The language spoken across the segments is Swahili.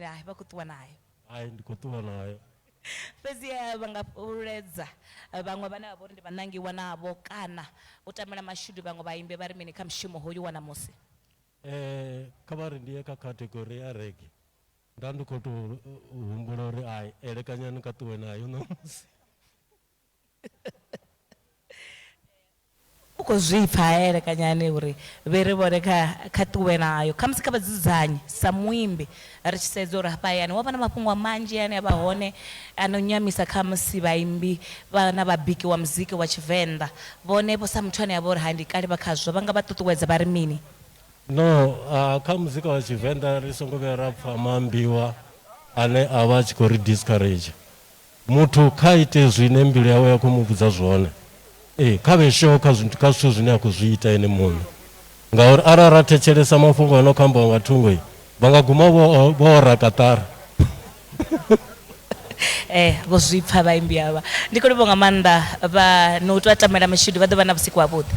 ri hai vha khou ṱuwa nayo. Hai ndi khou ṱuwa nayo. Fhedziha vha nga uledza vhaṅwe vhane vha vha uri ndi vhanangiwa navho kana u tamela mashudu vhaṅwe vhaimbe vha ri mini kha mushumo hoyu wa ṋamusi? Kha vha ri ndi ye kha category ya reggae. Nda ndi khou tou humbula uri ai elekanyani kha ṱuwe nayo ṋamusi. U khou zwi pfha elekanyani uri vhe ri vhone kha ṱuwe nayo khamusi kha vhadzudzanyi sa muimbi ri tshi sedza uri hafha hayani wa vha na mafhungo manzhi ane a vha hone ano nyamisa khamusi vhaimbi na vhabiki wa muziki wa Tshivenda vhone vho sa muthu ane a vha uri hai ndi kale vha khazwo vha nga vha ṱuṱuwedza vha ri mini? No, kha muzika wa Tshivenda ri songo vhuya ra pfha maambiwa ane a vha a tshi khou ri discourage. Muthu kha ite zwine mbilu yawe ya khou mu vhudza zwone. Kha vhe sure kha zwithu zwine a khou zwi ita ene muṋe. Ngauri arali ra thetshelesa mafhungo ano khou ambiwa nga thungo vha nga guma vho rakatara. Vho zwi pfha vhaimbi avha. Ndi khou livha nga maanḓa vha no tou tamela mashudu vha ḓo vha na vhusiku havhuḓi.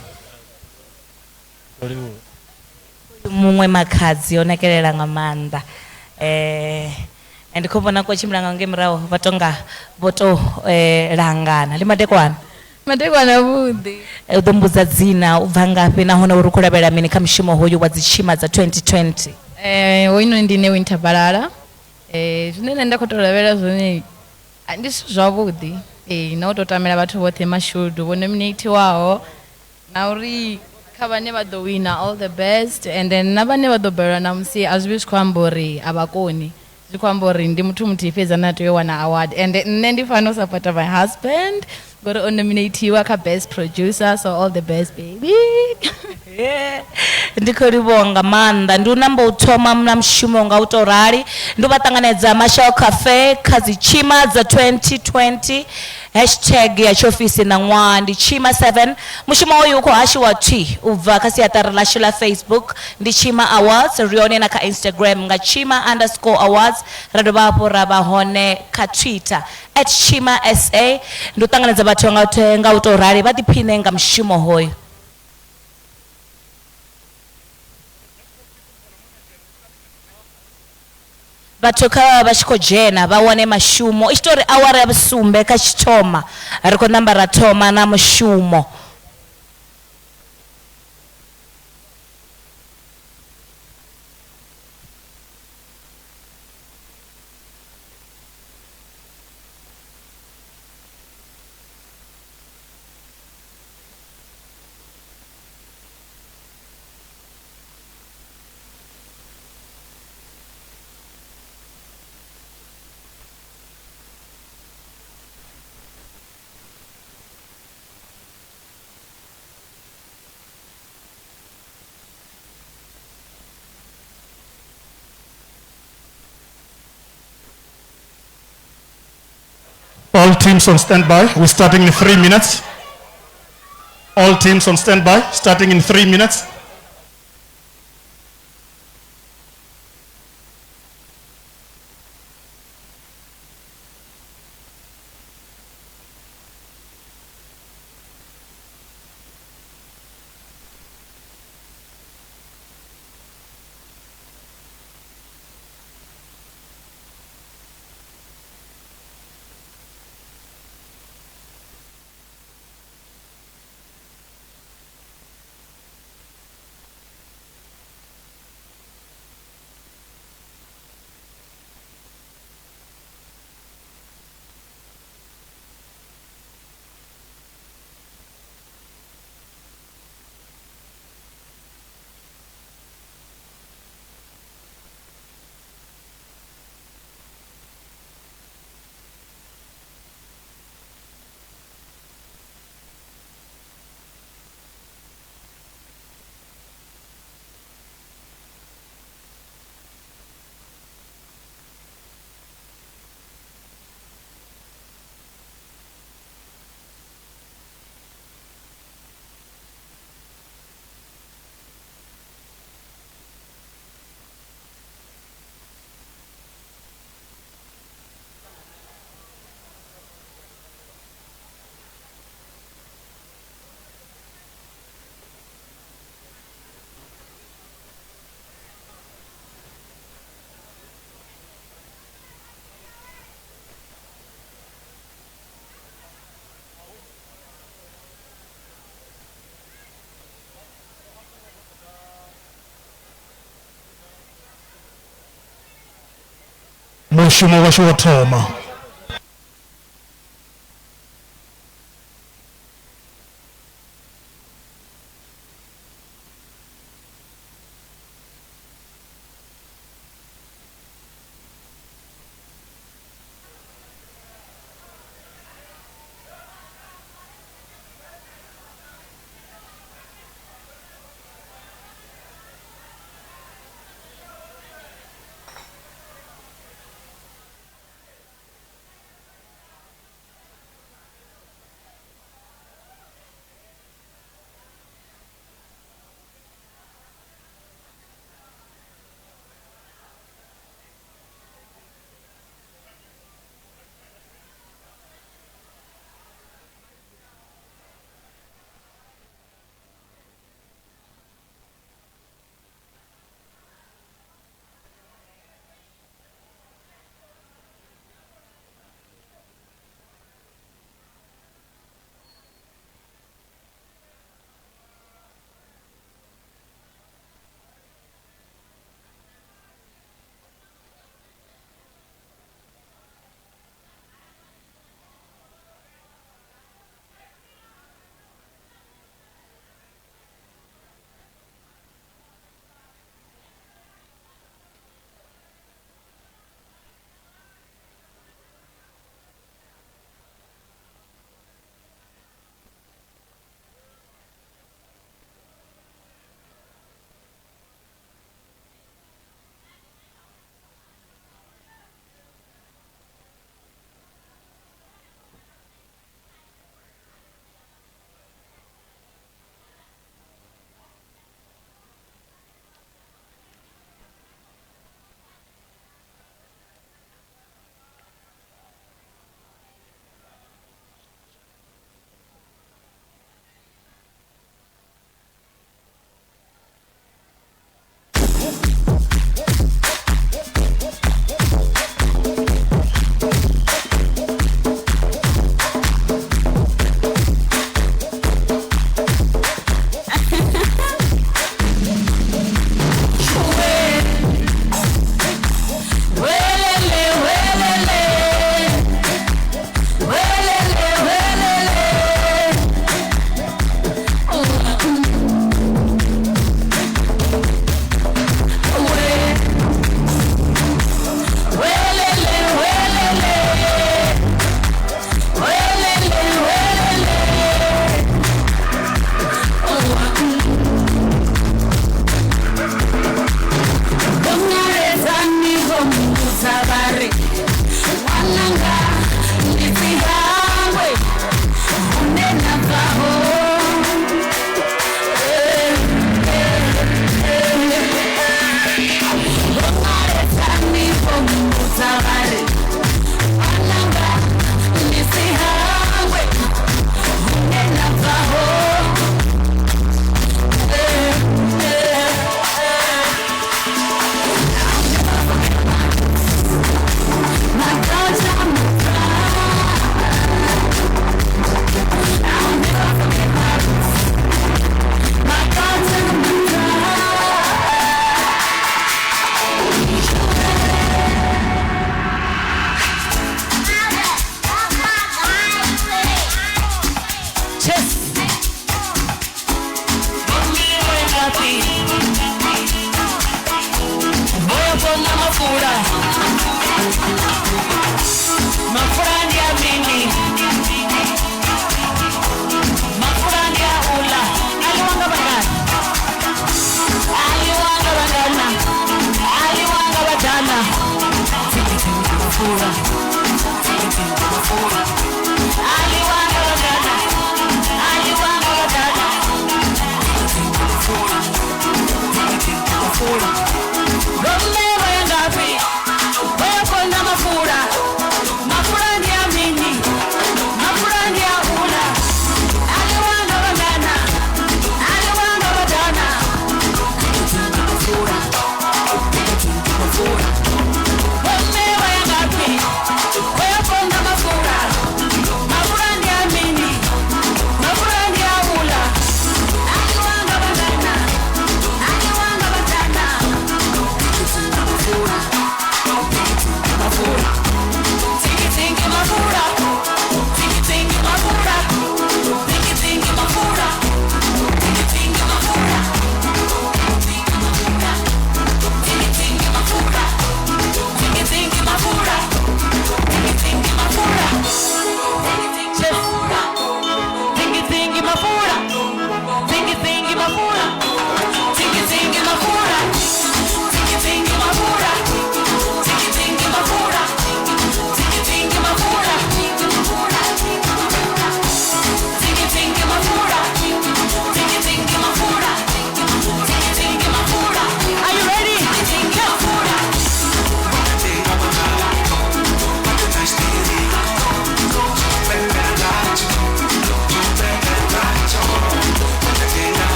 Muṅwe makhadzi o nakelela nga maanḓa ndi khou vhona ko tshimbila nga nge murahu vha tonga vho to langana ndi madekwana vhuḓi. U ḓo mbudza dzina u bva ngafhi nahone uri u khou lavhelela mini kha mushumo hoyu wa dzi Tshima dza 2020? Hoyunoni ndi Winter Balala. Zwine nṋe nda khou tou lavhelela zwone ndi zwithu zwavhuḓi na u tou tamela vhathu vhoṱhe mashudu vho nominatiwaho na uri kha vhane vha ḓo wina all the best and then na vhane vha ḓo balelwa namusi a zwi vhi zwi khou amba uri a vha koni zwi khou amba uri ndi muthu muthihi fhedzi ane a tea u wana award and nṋe ndi fanela u sapota my husband ngori o nominatiwa kha best producer so all the best baby. Ndi khou livhuwa nga maanḓa ndi u namba u thoma na mushumo nga u tou rali ndi u vha ṱanganedza Marshall Cafe kha dzi Tshima dza 2020 hashtag ya tshiofisi na ṅwaha ndi Tshima 7. Mushumo hoyu u khou hashiwa u bva kha siaṱari ḽashu ḽa Facebook ndi Tshima Awards ri hone na kha Instagram nga Tshima_awards ra dovha hafhu ra vha hone kha Twitter @Tshima SA. Ndi u ṱanganedza vhathu nga u tou rali vha ḓiphine nga mushumo hoyu. Vhathu kha vha tshi khou dzhena vha wane mashumo i tshi tou ri awara ya vhusumbe kha tshi thoma ri khou namba ra thoma na mushumo. All teams on standby. We're starting in 3 minutes. All teams on standby, starting in 3 minutes. mushumo washu wa thoma.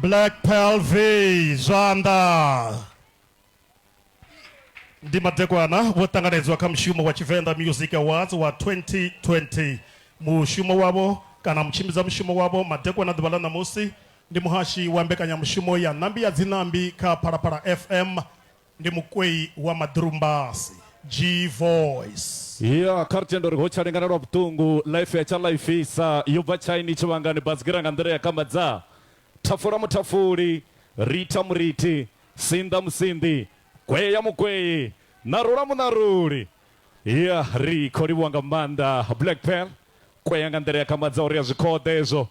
Black Pearl V Zanda ndi matekwana votanganedzwa kha mushumo wa Tshivenda Music Awards wa 2020. Mushumo wavo kana mchimiza mushumo wavo matekwana ḓuvha ḽa ṋamusi ndi muhashi wa mbekanyamushumo ya Nambi ya Dzinambi kha Phalaphala FM, ndi mukwei wa Madurumbasi G Voice. Yeah, kartendo rigocharingana ro butungu life ya cha life isa yuba chaini chivangani bazgira ngandere ya kamadza tafura mutafuri rita muriti sinda musindi kweya mukweyi narura munaruri. Yeah, rikori wanga manda Black Pearl kweya ngandere ya kamadza uri ya zikodezo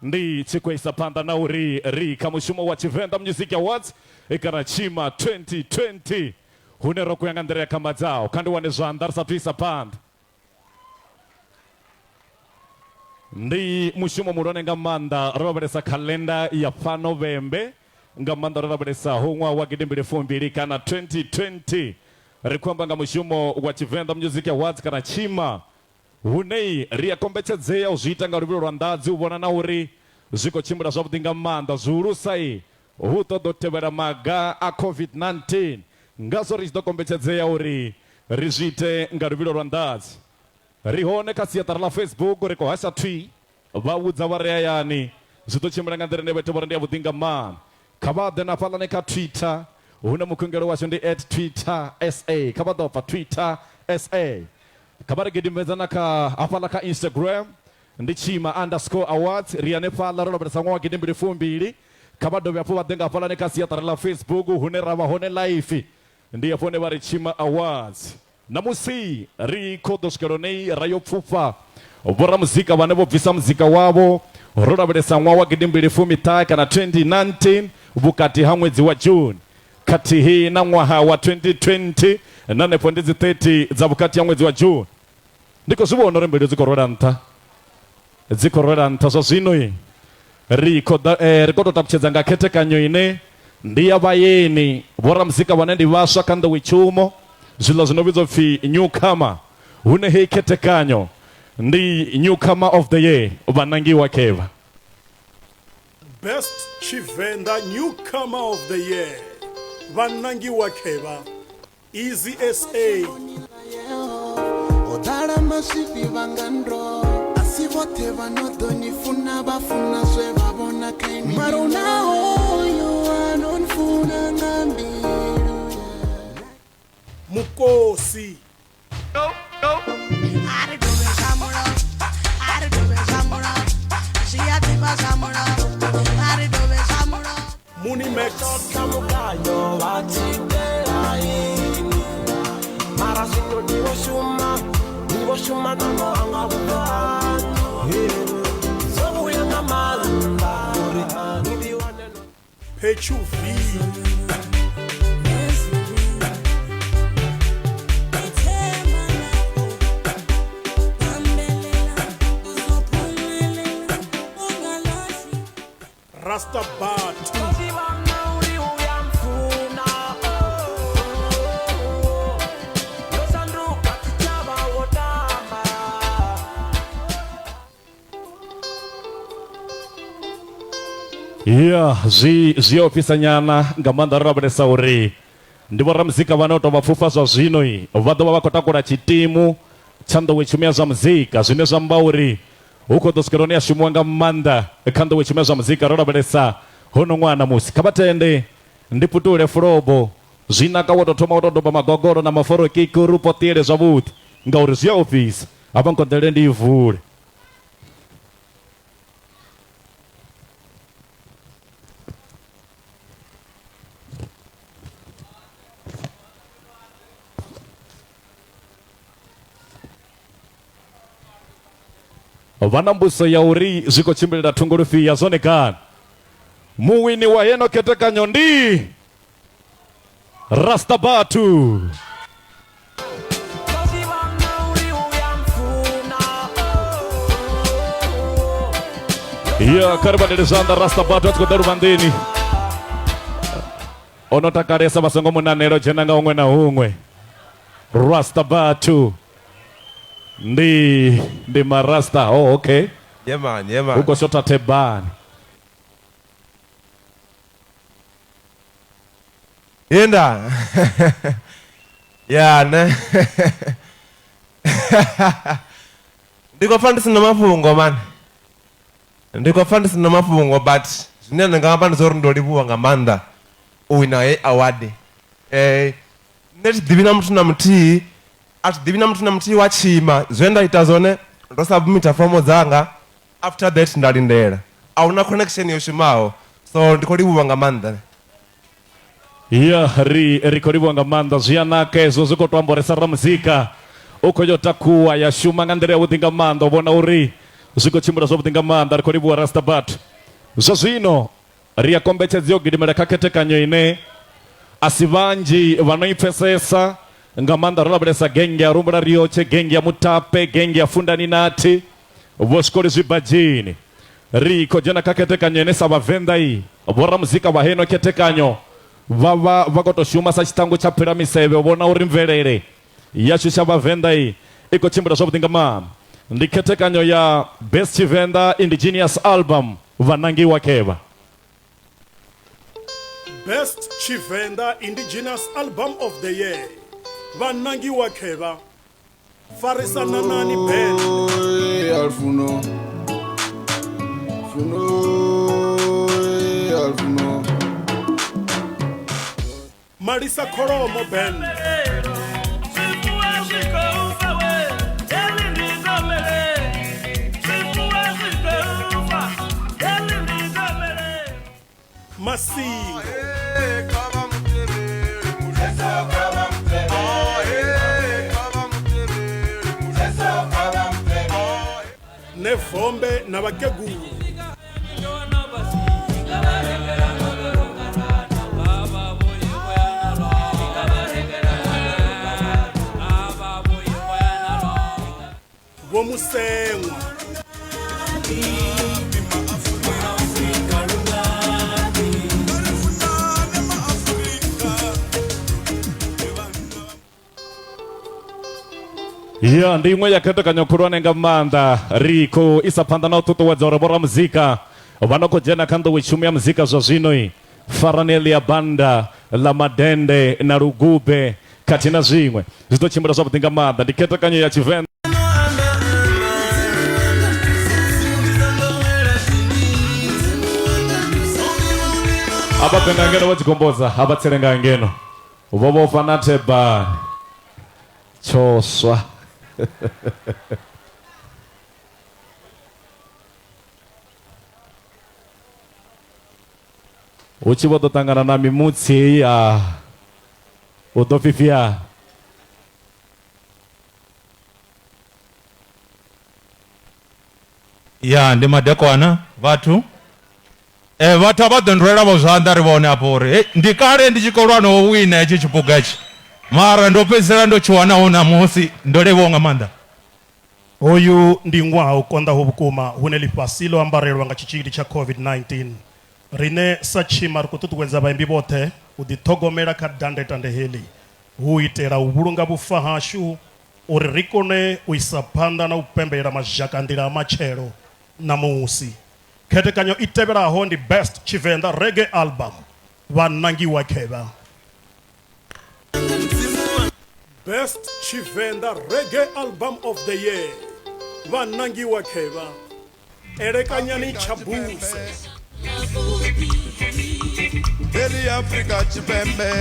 ndi chikwesa panda na uri rika mushumo wa Tshivenda Music Awards ikana Tshima 2020 hunero kuyangandere kamadzao kandi wane zvandarisa satwisa panda ndi mushumo murone nga manda roberesa kalenda ya fano vembe nga manda roberesa humwa wa gidimbire fumbiri kana 2020 rikwamba nga mushumo wa Tshivenda Music Awards kana Tshima hunei ria kombetshedzea uzita nga ruvilo rwa ndadzi uvona na uri ziko chimbira zwavhuḓi nga manda zulusai hu ṱoḓo tevhela maga a COVID-19 ngazo ri tshi ḓo kombetshedzea uri ri zwi ite nga luvhilo lwa ndadzi. Ri hone kha siaṱari ḽa Facebook ri khou hasha twi vha vhudza vha re hayani zwi ḓo tshimbila nga nḓila ine vhethu vha ri ndi yavhuḓi nga maanḓa. Kha vha ḓe na fhaḽani kha Twitter hune mukhungelo washu ndi @Twitter SA, kha vha ḓo pfa Twitter SA. Kha vha ri gidimedza na kha hafhaḽa kha Instagram ndi Tshima_awards ri hanefhaḽa ro lavhelesa ṅwaha wa gidimbili fumbili. Kha vha dovhe hafhu vha ḓe nga hafhaḽani kha siaṱari ḽa Facebook hune ra vha hone live ndi hafho hune vha ri Tshima Awards. Namusi ri khou ḓo swikela hone ra yo pfufha vhoramuzika vhane vho bvisa muzika wavho ro lavhelesa ṅwaha wa gidimbili fumiṱahe kana 2019 vhukati ha ṅwedzi wa June khathihi na ṅwaha wa 2020 na hanefho ndi dzi 30 dza vhukati ha ṅwedzi wa June. Ndi khou zwi vhona uri mbilu dzi khou rwela nṱha, dzi khou rwela nṱha. Zwa zwino ri khou tou ṱalutshedza nga khethekanyo ine ndi ya vhayeni vhoramuzika vhane ndi vhaswa kha nḓowetshumo zwiḽa zwi no vhidzwa pfhi newcomer, hune hei khethekanyo ndi newcomer of the year vhanangiwa khevha. Best Tshivenda newcomer of the year vhanangiwa khevha Easy SA. Odala masipi vangandro asivothe vanodonifuna vafuna zwe vavona kaini marona hoyo anonfuna ngambilu Mukosi Muni Max Pechu V Rasta Bar Yeah, ziofisa nyana nga maanḓa ro lavhelesa uri ndi vhoramuzika vhane o tou vha pfufha zwa zwino vha ḓo vha vha khou takula tshitimu tsha nḓowetshumo ya zwa muzika, zwine zwa amba uri hu khou ḓo swikela hone ya shumiwa nga maanḓa kha nḓowetshumo ya zwa muzika. Ro lavhelesa hono ṅwaha namusi kha vha tende ndi putule fulobo zwinaka wo tou thoma u tou doba magogoro na maforokiki uri u potiele zwavhuḓi ngauri zwi a ofhisa a vha nkonḓele ndi i vule. Vana mbuso ya uri ziko chimbilira thungo lufhia zwone kana muwini wa heno khethekanyo ndi Rasta Batu. Yeah, karibani zanda Rasta Batu atiko darubandini onotakaresa basongo munanero jenanga umwe na umwe Rasta Batu ndi marasta. Oh, okay. Yeah man. Uko shota tebani Yenda. Yeah, ne. Ndiko fandisi na mafungo man. Ndiko fandisi na mafungo but nene ngamba nzoro ndolibuwa ngamanda. Uina award. Net divina mtu na mti at divina mtu na mti wa Tshima Tshivenda itazone ndo submit form zanga after that ndalindera auna connection yoshimao so ndikolibuwa ngamanda. Yeah, rikoribu ngamanda zianake zuzuko twamboresa ramzika uko yotakuwa ya shuma ngandere udingamanda ubona uri zuko chimbura zo udingamanda rikoribu rastabat zazino ria kombeche zio gidimera kakete kanyoine asivanji vanoipesesa ngamanda rolabresa genge ya rumbra rioche genge ya mutape genge ya fundani nati voskori zibajini riko jana kakete kanyoine sabavenda hii bora muzika waheno kete kanyo vava vakotoshuma sa chitango cha piramiseve ubona uri mvelele yacho cha bavenda hii iko chimbura zo udingama ndikete kanyo ya best Tshivenda indigenous album vanangi wakeva. Best Tshivenda Indigenous Album of the Year. Vanangi wakeva. Farisa Nanani Band. Alfuno. Alfuno. Marisa Koromo Band. Masingo. Nevombe na Bakegu. Womusengwa. Yeah, ndimwe yakete kanyokurwane ngamanda riko isapanda na utoto wa zorobora muzika vanoko jena kando wichumi ya muzika zozinoi faraneli ya banda la madende na rugube katina zimwe zito chimbura zo ngamanda ndikete kanyo ya Tshivenda aba penga ngeno wachikomboza aba tserenga ngeno ubobo fanate ba choswa uchibodo tangana na mimutsi ya udofifia ya ndi madekwana vatu vatu avadondorera vozvanda rivone apori ndikare ndichikolwa nowina ichi chipugachi mara ndopedzera ndochiwanawo namusi ndolevonga manda Oyu ndi ngwaho konda hubukuma hune lipasilo ambarelwa nga chichiri cha COVID-19 rine sa Tshima rikututuwenza baimbi bote uditogomera kadande tande heli huitera ubulunga bufahashu uri rikone uisapanda na upembera majakandira amachero na muusi kete kanyo itebera aho ndi best Tshivenda reggae album vanangi wakeva. Best Tshivenda reggae album of the year vanangi wakeva erekanyani chabuse Eli Africa Chipembe.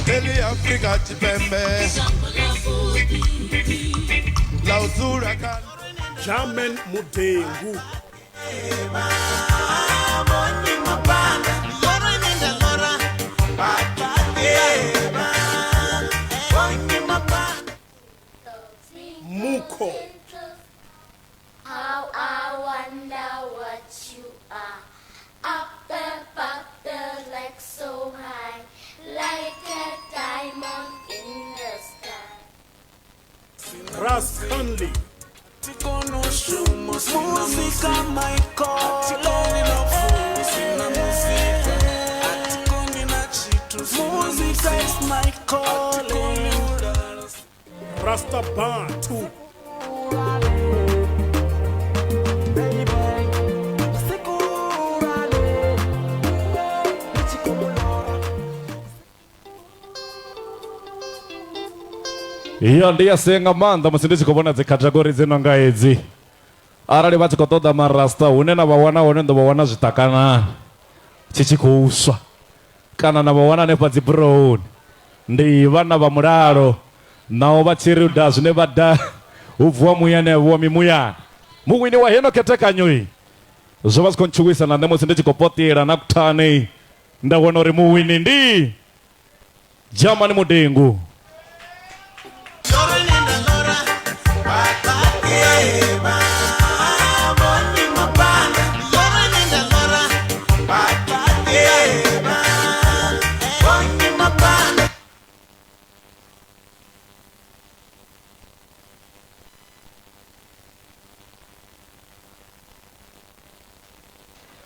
Eli Africa Chipembe. La uzura kan. Jamen Mudengu. Muko. How I wonder what you are. Up there, like so high, like a diamond in the sky. Ras Conley. Música my calling. Música is my calling. Rasta Bantu. iyo ndiye senga manda musindisi kubona zikategori zino nga edzi arali vha tshi khou ṱoḓa marasta hune na vha wana hone ndo vha wana zwiṱakanani tshi tshi khou swa kana na vha wana hanefha dzi brown ndi vhana vha mulalo nao vha tshi ri da zwine vha da hu vuwa muyani vuwa mimuyani muwini wa heno khethekanyo iyi zwo vha zwi khou ntshuwisa na nṋe musi ndi tshi khou potela na kuthani nda wana uri muwini ndi Jamani Mudengu.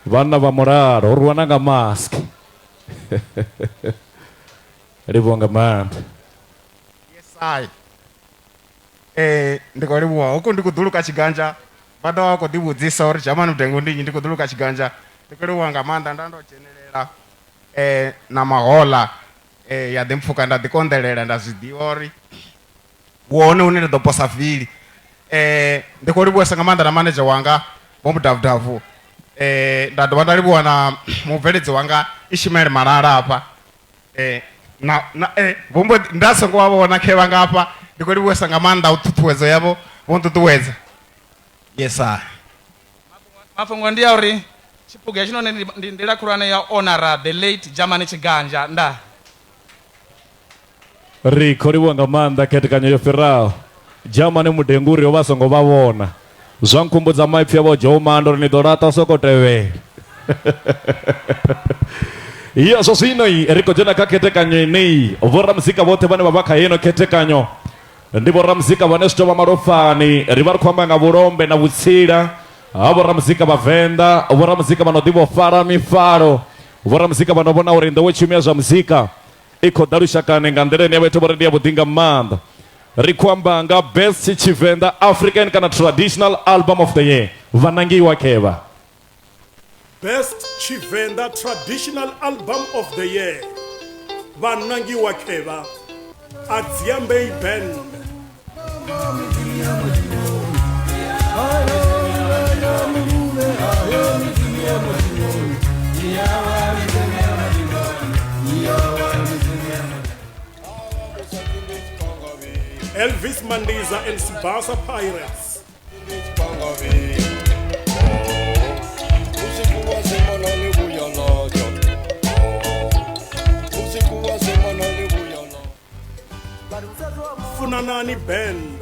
Vana va muraro urwana nga mask rivonga manda Yes I ndikoliwa huko ndikudhuluka chiganja vada wako ndibudzisa uri Jamani Mudengu ndinyi ndikudhuluka chiganja ndikoliwa nga manda ndandochenelela na mahola ya dimpfuka ndadikondelela ndazvidiwa uri uone une ndoposa vhili ndikoliwa nga manda na manager wanga bomudavdavu ndadova ndaliwa na mubveledzi wanga Ishmael Marara apa vombo ndasongo wavona khe vanga apa ndikoliwesa nga manda uṱhuṱhuwedzo yavo vonṱuṱuwedza. Yes I mafhungo ndi ya uri tshipuga tshino ndi ndila khulwane ya honor the late Jamani Chiganja nda ri kholiwa nga manda khethekanyo yo fhiraho Jamani Mudengu ri vha songo vha vhona zwa nkhumbudza maipfi yavho Jomando ri ni ḓo laṱa soko tevhela iya zwo zwino ri khou dzhena kha khethekanyo ineyi vhoramuzika vhoṱhe vhane vha vha kha heno khethekanyo ndi vhoramuzika vhane zwi tou vha malofhani ri vha ri khou amba nga vhulombe na vhutsila ha vhoramuzika vhavenḓa vhoramuzika vha no ḓivha fara mifaro vhoramuzika vha no vhona uri nḓowetshumo ya zwa muzika i khou ḓa lushakani nga nḓila ine ya vha ita vhori ndi ya vhuḓi nga maanḓa ri khou amba nga best Tshivenda African kana traditional album of the year vanangiwa kheva Best Tshivenda traditional album of the year vanangiwa kheva Adziambei band Elvis Mandiza and Sibasa Pirates. Funanani Band.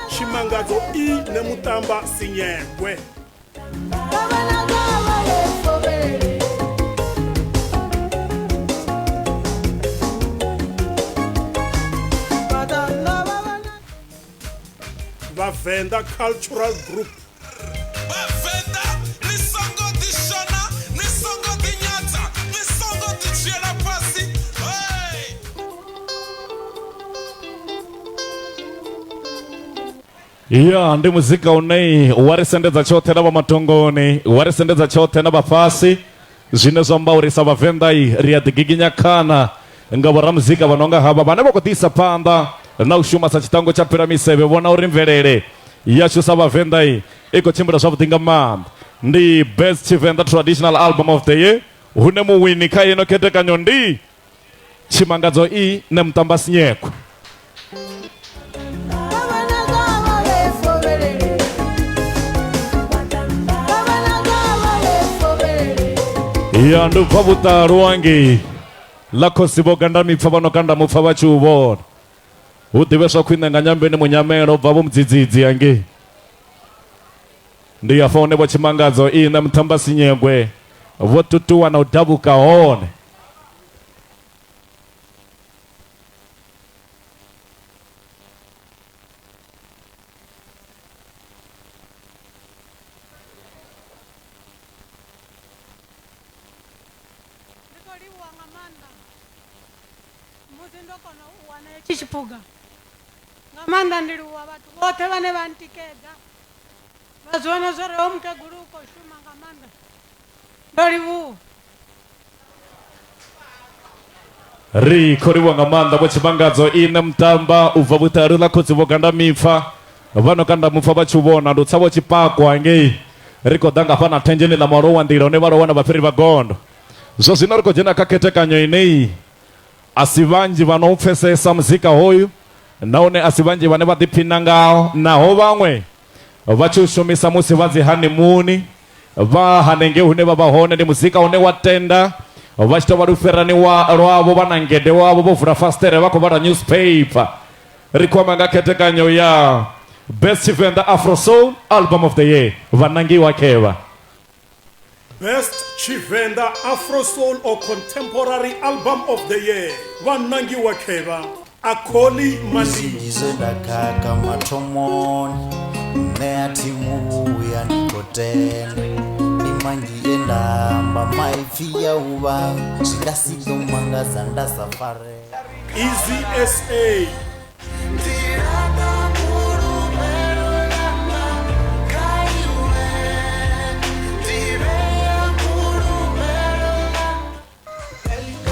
Chimangadzo I nemutamba Sinyengwe. Vavenda Cultural Group. Vavenda nisongo dishona nisongo dinyata nisongo dichela pasi. Hey! iya ndi muzika une warisendedza tshoṱhe na vha matongoni warisendedza tshoṱhe na vhafhasi zwine zwa amba uri sa vhavenḓa ri a ḓigiginya khana nga vhoramuzika vha nonga havha vhane vha khou ḓisa phanḓa na u shuma sa tshiṱango tsha phiramisevhe vhona uri mvelele yashu sa vhavenḓa i khou tshimbila zwavhuḓi nga maanḓa ndi best Tshivenda traditional album of the year hune muwini kha ino khethekanyo ndi Tshimangadzo I nemutamba Sinyekwe. iya ndubva vhuṱalo wangei ḽa khosibo ganda mipfa vha no kanda mupfa vha tshi u vhona hu ḓivheswa khwine nga nyambeni munyamelo bva vho mudzidzidzi hangei ndi afa hune vho Tshimangadzo I na mutamba Sinyengwe vho tutuwa na u dabuka hone Chichipuga ngamanda ndiliwa watu wote vane vantikeda vaziona zore omukegulu uko shuma ngamanda ndolivu rikoriwa ngamanda bwechibangadzo ine mtamba ubva butari lakodzi voganda mifa vanokanda mufa vachivona ndotsavo chipakwa ngei rikodanga pana tenjeni la marowa ndira one varowana vapfiri vagondo zvo zvino rikodjena kaketekanyo inei asi vanji vanopfesesa muzika hoyu naone asi vanji vane vadiphinda ngao naho vamwe vachiushumisa musi vadzi hanimuni vahanenge hune vavahone ndi muzika une watenda vachita vari uferani rwavo vana ngede wavo vovhura fastere vako vara newspaper rikwama ngaketekanyo ya Best Tshivenda Afro Soul Album of the Year vanangiwa keva Best Tshivenda Afro Soul or Contemporary Album of the Year vanangiwa keva Akoli Mandi ndakaka matomoni neatimu ya nikotene imangienda maifia uva zvikasido mangaza ndasafare Easy SA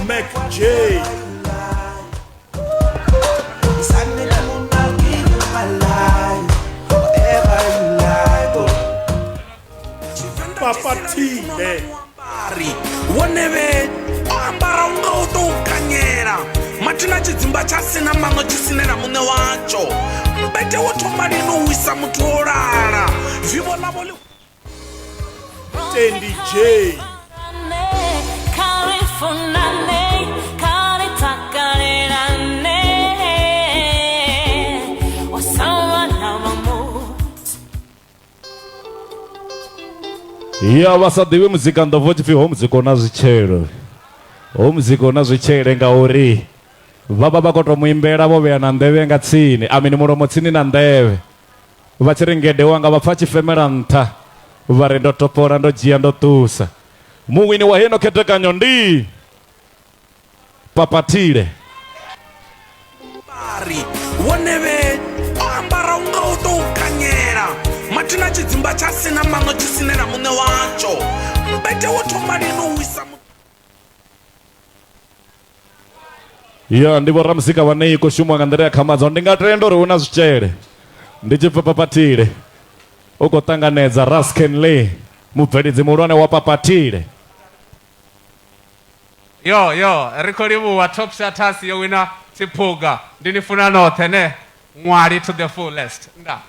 Mac J Papa T woneve ambara unga utoukanyera matina chidzimba chasina mamwe chisinera mune wacho mbete wotomba linowisa mutu orara vivo lavo Tendi J ya vasadiwe muzika ndovoti fi homuzika ona zvichero homuzika ona zvichere ngauri vava vakotomuimbera voveya na ndeve nga tsini amini muromo tsini na ndeve vachiri ngede wanga vapfa chifemera nta vari ndotopora ndojiya ndotusa muwini wa heno ketekanyo ndi papatile woneve ambara unga utoukanyera matina chidzimba chasina mamwe chisinera mune wacho mbete wotomba linowisa ya ndivora muzika vanei kushumwa nga ndere yakhamadzo ndingatendo uri una zvichere ndichibva papatile ukotanganedza Rasken Lee mubveredzi muhulwane wa papatile yo rikolivuwa top shatas yo wina chiphuga ndinifuna nothe ne mwali to the fullest nda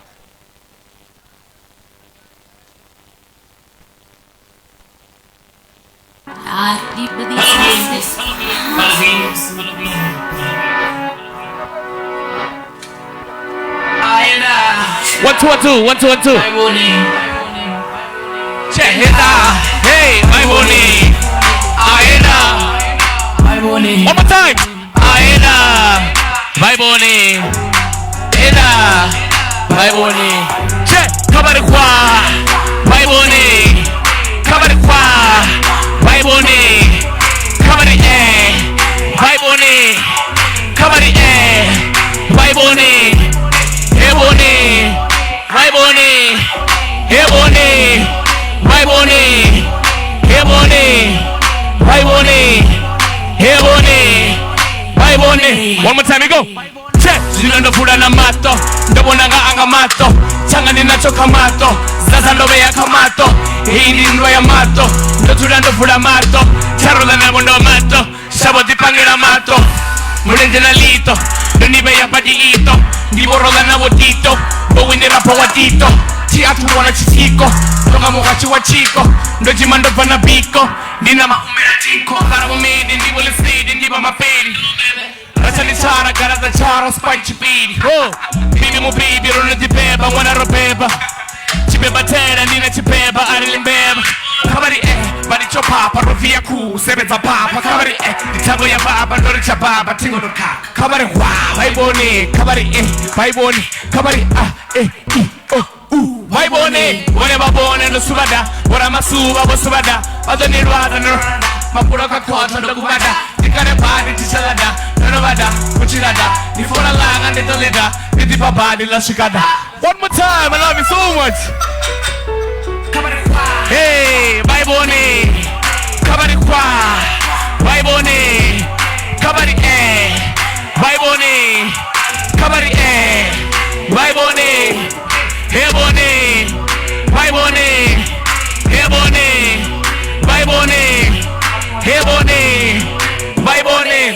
One, two. Tshivenda, hey, my money. One more time. My money. My money. Che, kabari kwa. My money. Kabari kwa. My money. Kabari My money. Kabari My money. Hey money. My money. Hey money. My money. Hey money. My money. Hey money. My money. One more time, we go. Check. Zilando pula na mato, ndobona nga anga mato, changa ninacho kamato, sasa ndobe ya kamato, hii ni ndo ya mato, ndo tulando pula mato, charola na bondo mato, shabo dipangira mato, mulenje na lito, ndo nibe ya padiito, ndiborola na wotito, bowine rapo watito, ti atu wana chitiko, toka mokachi wa chiko, ndo jimando pana biko, ndina maumera tiko, karabu midi, ndibo lisidi, ndiba mapeli, Rachani chara, garaza chara, spike chipidi. Bibi mu bibi, runa jibeba, wana robeba. Chibeba tera, nina chibeba, arilimbeba. Kabari bari cho papa, rovia ku, sebeza papa. Kabari ditabo ya baba, ndori cha baba, tingo no kaka. Kabari vaiboni, kabari vaiboni, kabari vaiboni. Wone babone, no subada, wara masuba, bo subada. Bado ni rwada, no mapura kakota, no kubada. Nikare body tichalada Nanavada Kuchirada Nifora langa nitaleda Nitipa body la shikada. One more time, I love you so much. Hey, bye boni Kabari kwa Bye boni Kabari Bye boni Kabari Bye boni Hey boni Bye boni Hey boni Bye boni Hey boni Bye boni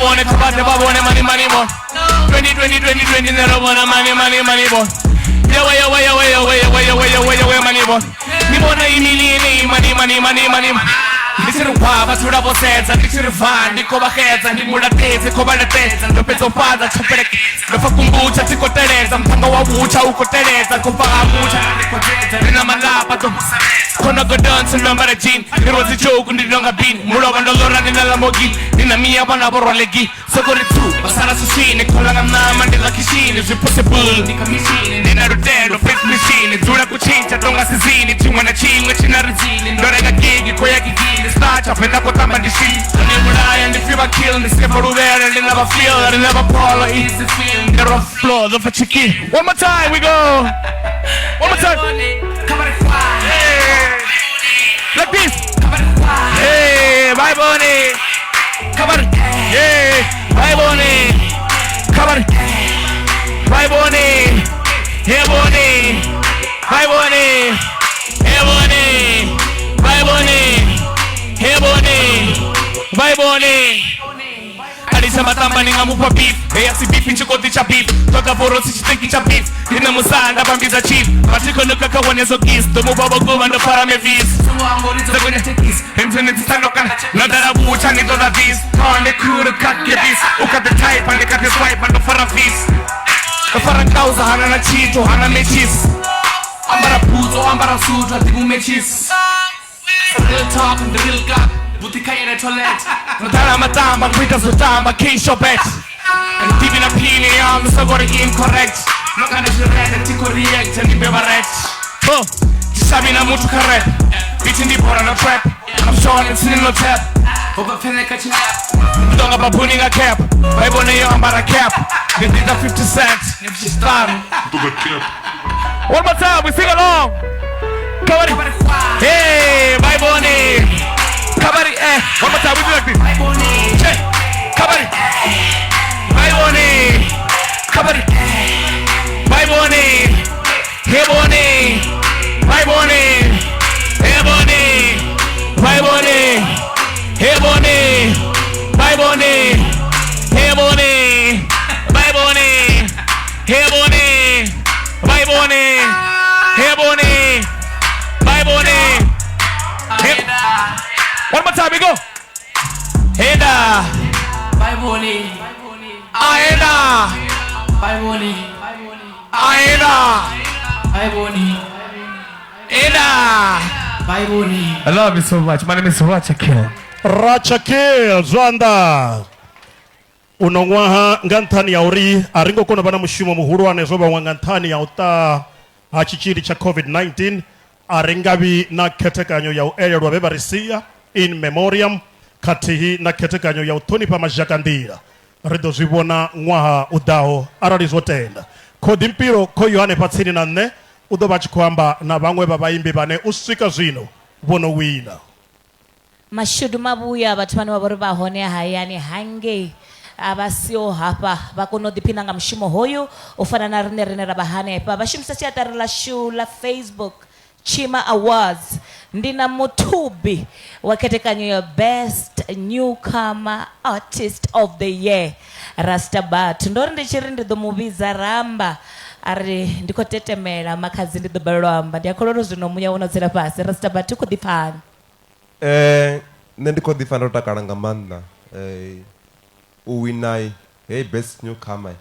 Bone Kabate ba bone money mo 20 nero bona money bon Yo money bon Ni bona imilini money Ndisiri kwaba tura bosetsa ndisiri van ndikoba khetsa ndimulatetse kobalatetse ndopetsa upadza choperekeza ndofakumbucha tikoteleza mphanga wa bucha ukoteleza kopaka mucha ndikotetsa rina malapa to kona go dance remember the jean nirwazi joke ndinonga bin mulova ndolora ndina lamborghini ndina mia bana borolegi sokori tu basara susine kolanga nama ndila kishine is possible ndikamishine ndina rutendo fit machine dzura kuchincha tonga sizini chimwe na chimwe china rizini ndorega gigi koya gigi Snatch up and I got time on the sheet. I never lie and if you ever kill me, skip over there and they never feel, they never fall or easy feel. Get off floor, the chicken. One more time, we go. One more time. Hey. Like this. Hey, bye bunny. Come on. Hey, bye bunny. Come on. Bye bunny. Hey bunny. Bye bunny. Hey bunny. Bye bunny. Hey boni, bye boni. Alisema tamba ningamupa beef. Hey asi beef nchikoti cha beef. Toka forosi chiteki cha beef. Nina musanda bambiza chief. Matiko nuka kawane so kiss. Tomu baba goma ndo para me vis. Zagone tekis. Hemtene titanoka. Nadara bucha ni doda vis. Kone kuru kake vis. Uka the type and the swipe and the fara vis. The fara kauza hana na chito hana mechis. Ambara puzo ambara sujo atimu mechis. Real talk and the real God. Butika in the toilet. Natala matamba, quitters with tamba, case your bet. And deep in opinion, so got it incorrect. No kind of red and tico react and be red. Oh, Sabina Mutu correct. Beating the board on a trap. I'm sure it's in no tap. Over Fennec at you. Don't about putting a cap. I want to on about a cap. They did a 50 cents. If she started. One more time, we sing along. Kabari. Hey, bye bunny. Kabari. One more time, we do like this. Bye bunny. Che. Kabari. Bye bunny. Kabari. Bye bunny. Hey bunny. Bye bunny. Hey bunny. Bye bunny. Hey bunny. Bye bunny. Hey bunny. Bye bunny. Hey bunny. Bye bunny. Hey bunny. Bye bunny. One more time, we go. Heda. Bye bunny. Aena. Bye bunny. Aena. Bye bunny. Heda. Bye bunny. I love you so much. My name is Rachakil. Rachakil Zwanda. Unongwaha ngantani ya uri aringo kono bana mushimo muhuru anezoba wangantani ya uta hachichiri cha COVID-19 aringabi na ketekanyo ya area rwabebarisia in memoriam katihi na ketekanyo ya utoni pa majakandira rido zibona ngwaha udao ararizotenda kodimpiro ko yohane patsini na nne udobachi kwamba na bangwe babayimbi bane usika zino bono wina mashudu mabuya batmani wabori bahone hayani hange abasio hapa bakono dipinanga mshimo hoyo ufana na rene rabahane pa bashimsasi atarila shula Facebook Tshima Awards ndina mutubi waketekanyo ya best newcomer artist of the year Rastabat ndori ndichirindi domubiza ramba ari ndiko tetemela makazi ndi dobalamba ndiakoloro zino muya unotsera pasi Rastabat kudipana ndiko difana utakalanga manda uwinai hey best newcomer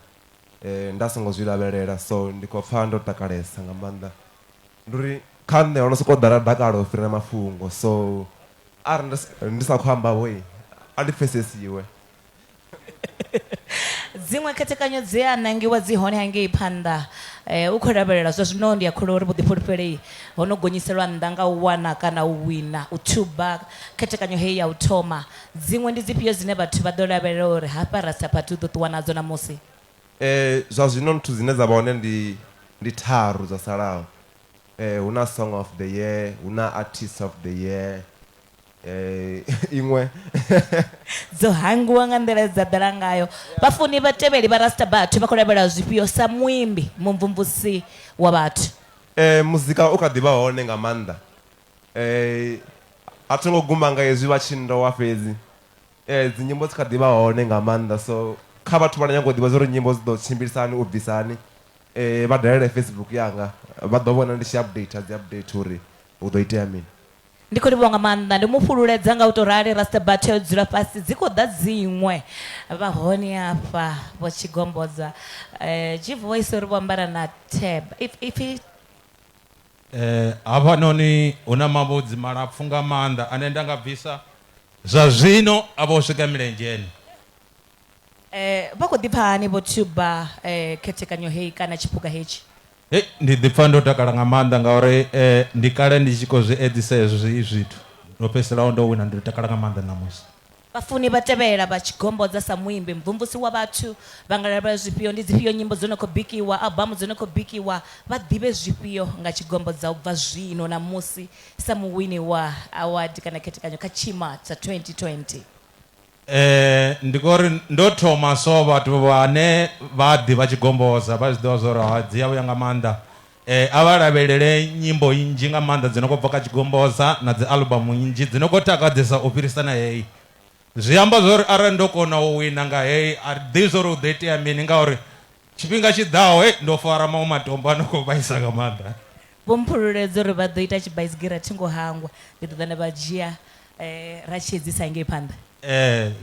ndasango zvilaverera so ndiko fando takalesa ngamanda nduri kane onosoko dara dakaro frena mafungo so ndisakhamba boy alifesesiwe zimwe ketekanyo dzea nangiwa dzihone hange iphanda u khou lavhelela zwa zwino ndi a kholwa uri vhuḓifhulufheli ho no gonyiselwa nnḓa nga u wana kana u wina u thuba khethekanyo heyi ya u thoma dziṅwe ndi dzifhio dzine vhathu vha ḓo lavhelela uri hafha rasaphathu ḓo ṱuwa nadzo namusi? Zwa zwino nthu dzine dza vha hone ndi tharu dza salaho. Hu na song of the year, hu na artist of the year, iṅwe dzo hangiwa nga nḓila dza ḓala ngayo. Vhafuni vhatevheli vha Rastabathu vha khou lavhelela zwifhio sa muimbi mumvumvusi wa vhathu? Muzika u kha ḓi vha hone nga maanḓa. A thi ngo guma nga hezwi vha tshi ndowa fhedzi. Dzi nyimbo dzi kha ḓi vha hone nga maanḓa, so kha vhathu vha nyago u ḓivha zwa uri nyimbo dzi ḓo tshimbilisani u bvisani, vha dalele Facebook yanga vha ḓo vhona ndi tshi update dzi update uri hu ḓo itea mini. Ndi khou livhuwa nga maanḓa, ndi mufhululedza nga u tou rali Rastabathu yo dzula fhasi dzi khou ḓa dziṅwe vha hone hafha vho tshigombodza G-Voice uri vho ambara na tab hafha noni hu na mavhudzi malapfu nga maanḓa ane nda nga bvisa zwa zwino a vho swika milenzheni. Vha khou ḓipfha hani vho thuba khethekanyo heyi kana tshipuga hetshi? Ndi ḓipfha ndo takala nga maanḓa ngauri ndi kale ndi tshi khou zwi edzisa hezwi zwithu, ndo fhedziselaho ndo wina, ndi takala nga maanḓa namusi. Vhafuni vha tevhela vha tshigombodza sa muimbi mvumvusi wa vhathu vha nga lavhelela zwifhio? Ndi dzifhio nyimbo dzo no khou bikiwa, albamu dzo no khou bikiwa, vha ḓivhe zwifhio nga tshigombodza u bva zwino namusi sa muwini wa award kana khethekanyo kha Tshima dza 2020? Ndi khori ndo thoma so vhathu vhane vha ḓivha tshigombodza vha zwi ḓivha zwa uri dzi yawe nga maanḓa, a vha lavhelele nyimbo nnzhi nga maanḓa dzi no khou bva kha tshigombodza na dzi albamu nnzhi dzi no khou takadzesa u fhirisa na heyi. Zwi amba zwa uri arali ndo kona u wina nga heyi a ḓivhi zwa uri hu ḓo itea mini, ngauri tshifhinga tshiḓaho ndo fara maṅwe matombo a no khou vhaisa nga maanḓa. Vho mpfhululedza uri vha ḓo ita tshibaisigiri a thingo hangwa, ndi ḓo ḓa vha dzhia ra tshi edzisa ngei phanḓa.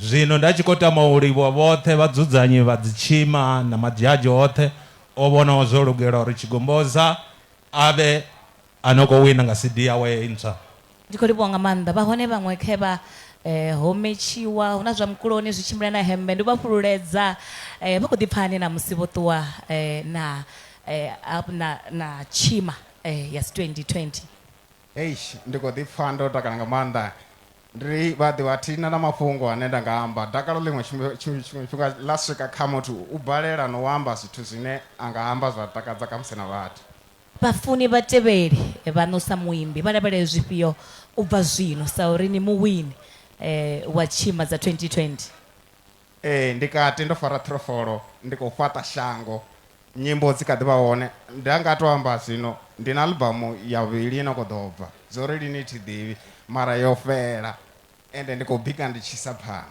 Zwino nda tshi khou tama u livhuwa vhoṱhe vhadzudzanyi vha dzi Tshima na majaji oṱhe o vhonaho zwo lugela uri tshigombodza a vhe a no khou wina nga CD yawe ntswa. Ndi khou livhuwa nga maanḓa, vha hone vhaṅwe khe vha hometshiwa hu na zwa mukuloni zwi tshimbila na hemmbe, ndi vhafhululedza vha khou ḓipfha hani na musi vho ṱuwa na Tshima ya 2020? Ndi khou ḓipfha ndo takala nga maanḓa, ndi vha ḓivha thina na mafhungo ane nda nga amba. Dakalo ḽiṅwe tshifhinga ḽa swika kha muthu u balela no amba zwithu zwine a nga amba zwa takadza kamusi na vhathu. Vhafuni vhatevheli vhano sa muimbi vha lavhelele zwifhio u bva zwino sa uri ni muwini wa Tshima dza 2020? Ndi kati ndo fara trofolo, ndi khou fhaṱa shango, nyimbo dzi kha ḓi vha hone. Nda nga to amba zwino ndi na albamu ya vhili no khou ḓo bva, zwo ri lini thi ḓivhi mara yo fhela, ende ndi khou bika ndi tshi isa phanḓa.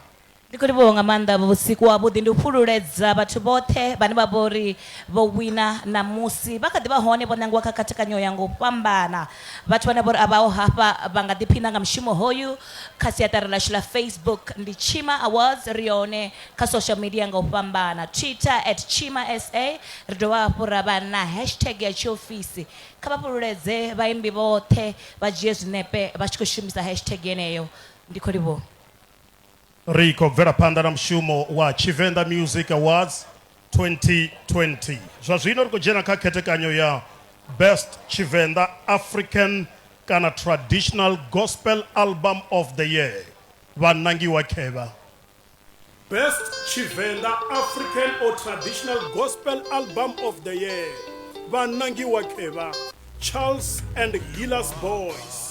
Ndi khou livhuwa nga maanḓa vhusiku wavhuḓi, ndi u phululedza vhathu vhoṱhe vhane vha vha uri vho wina namusi vha kha ḓi vha hone vho ṋangiwa kha khethekanyo ya nga u fhambana. Vhathu vhane vha uri a vhaho hafha vha nga ḓiphina nga mushumo hoyu kha siaṱari ḽashu ḽa Facebook, ndi Tshima Awards, ri hone kha social media nga u fhambana, Twitter @TshimaSA, ri dovha hafhu ra vha na hashtag ya tshiofisi. Kha vha phululedze vhaimbi vhoṱhe vha dzhie zwinepe vha tshi khou shumisa hashtag yeneyo. Ndi khou livhuwa. Ri khou bvela phanḓa na mushumo wa Tshivenda Music Awards 2020. Zwa zwino ri khou dzhena kha khethekanyo ya Best Tshivenda African kana Traditional Gospel Album of the Year. Vhanangiwa khevha. Best Tshivenda African or Traditional Gospel Album of the Year. Vhanangiwa khevha. Charles and Healers Boys.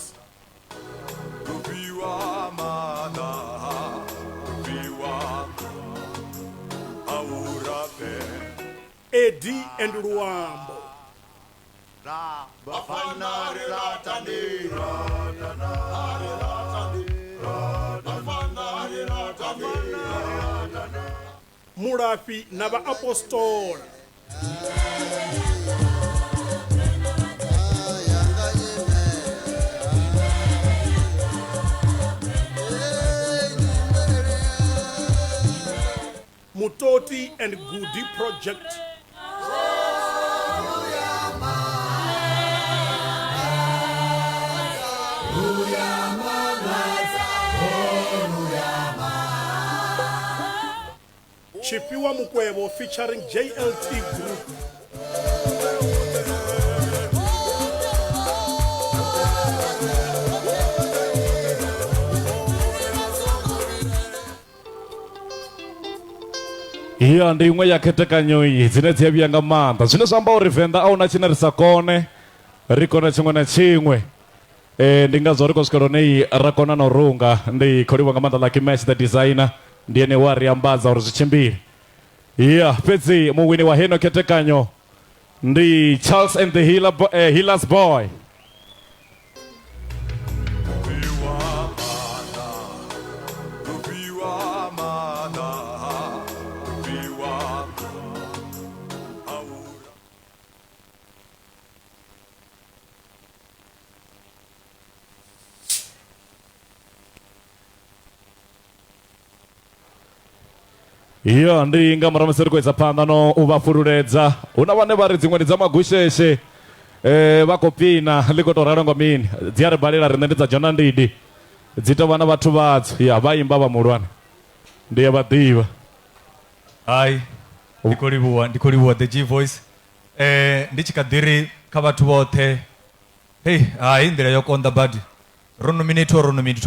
Eddie and Luambo. Murafi na ba apostola. Mutoti and Goody Project. Chipiwa Mukwebo featuring JLT Group. Iyo ndi imwe ya khethekanyo iyi dzine dzi vhuya nga maanḓa zwine zwa amba uri Venḓa ahuna tshine ri sa kone ri kone tshiṅwe na tshiṅwe ndi ngazwo ri khou swika hone ra kona na u runga ndi khou livha nga maanḓa Lucky Match the designer ndi ene wa ri ambadza uri zwi tshimbile fhedzi muwini wa heno khethekanyo ndi Charles and the Healer's Boy. Iyo ndi nga muramusiri kuisa phanḓa no u vha fululedza huna vhane vha ri dziṅwe ndi dza magusheshe vha khou pina ḽi khou tou ralo nga mini dzi a ri balela riṋe ndi dza Jona Ndidi dzi tou vha na vhathu vhadzo vha imba vha muhulwane ndi ya vhaḓivha. Hai ndi khou livhuwa the G Voice ndi tshi kha ḓiri kha vhathu vhoṱhe hai nḓila yo konḓa badi ro nominate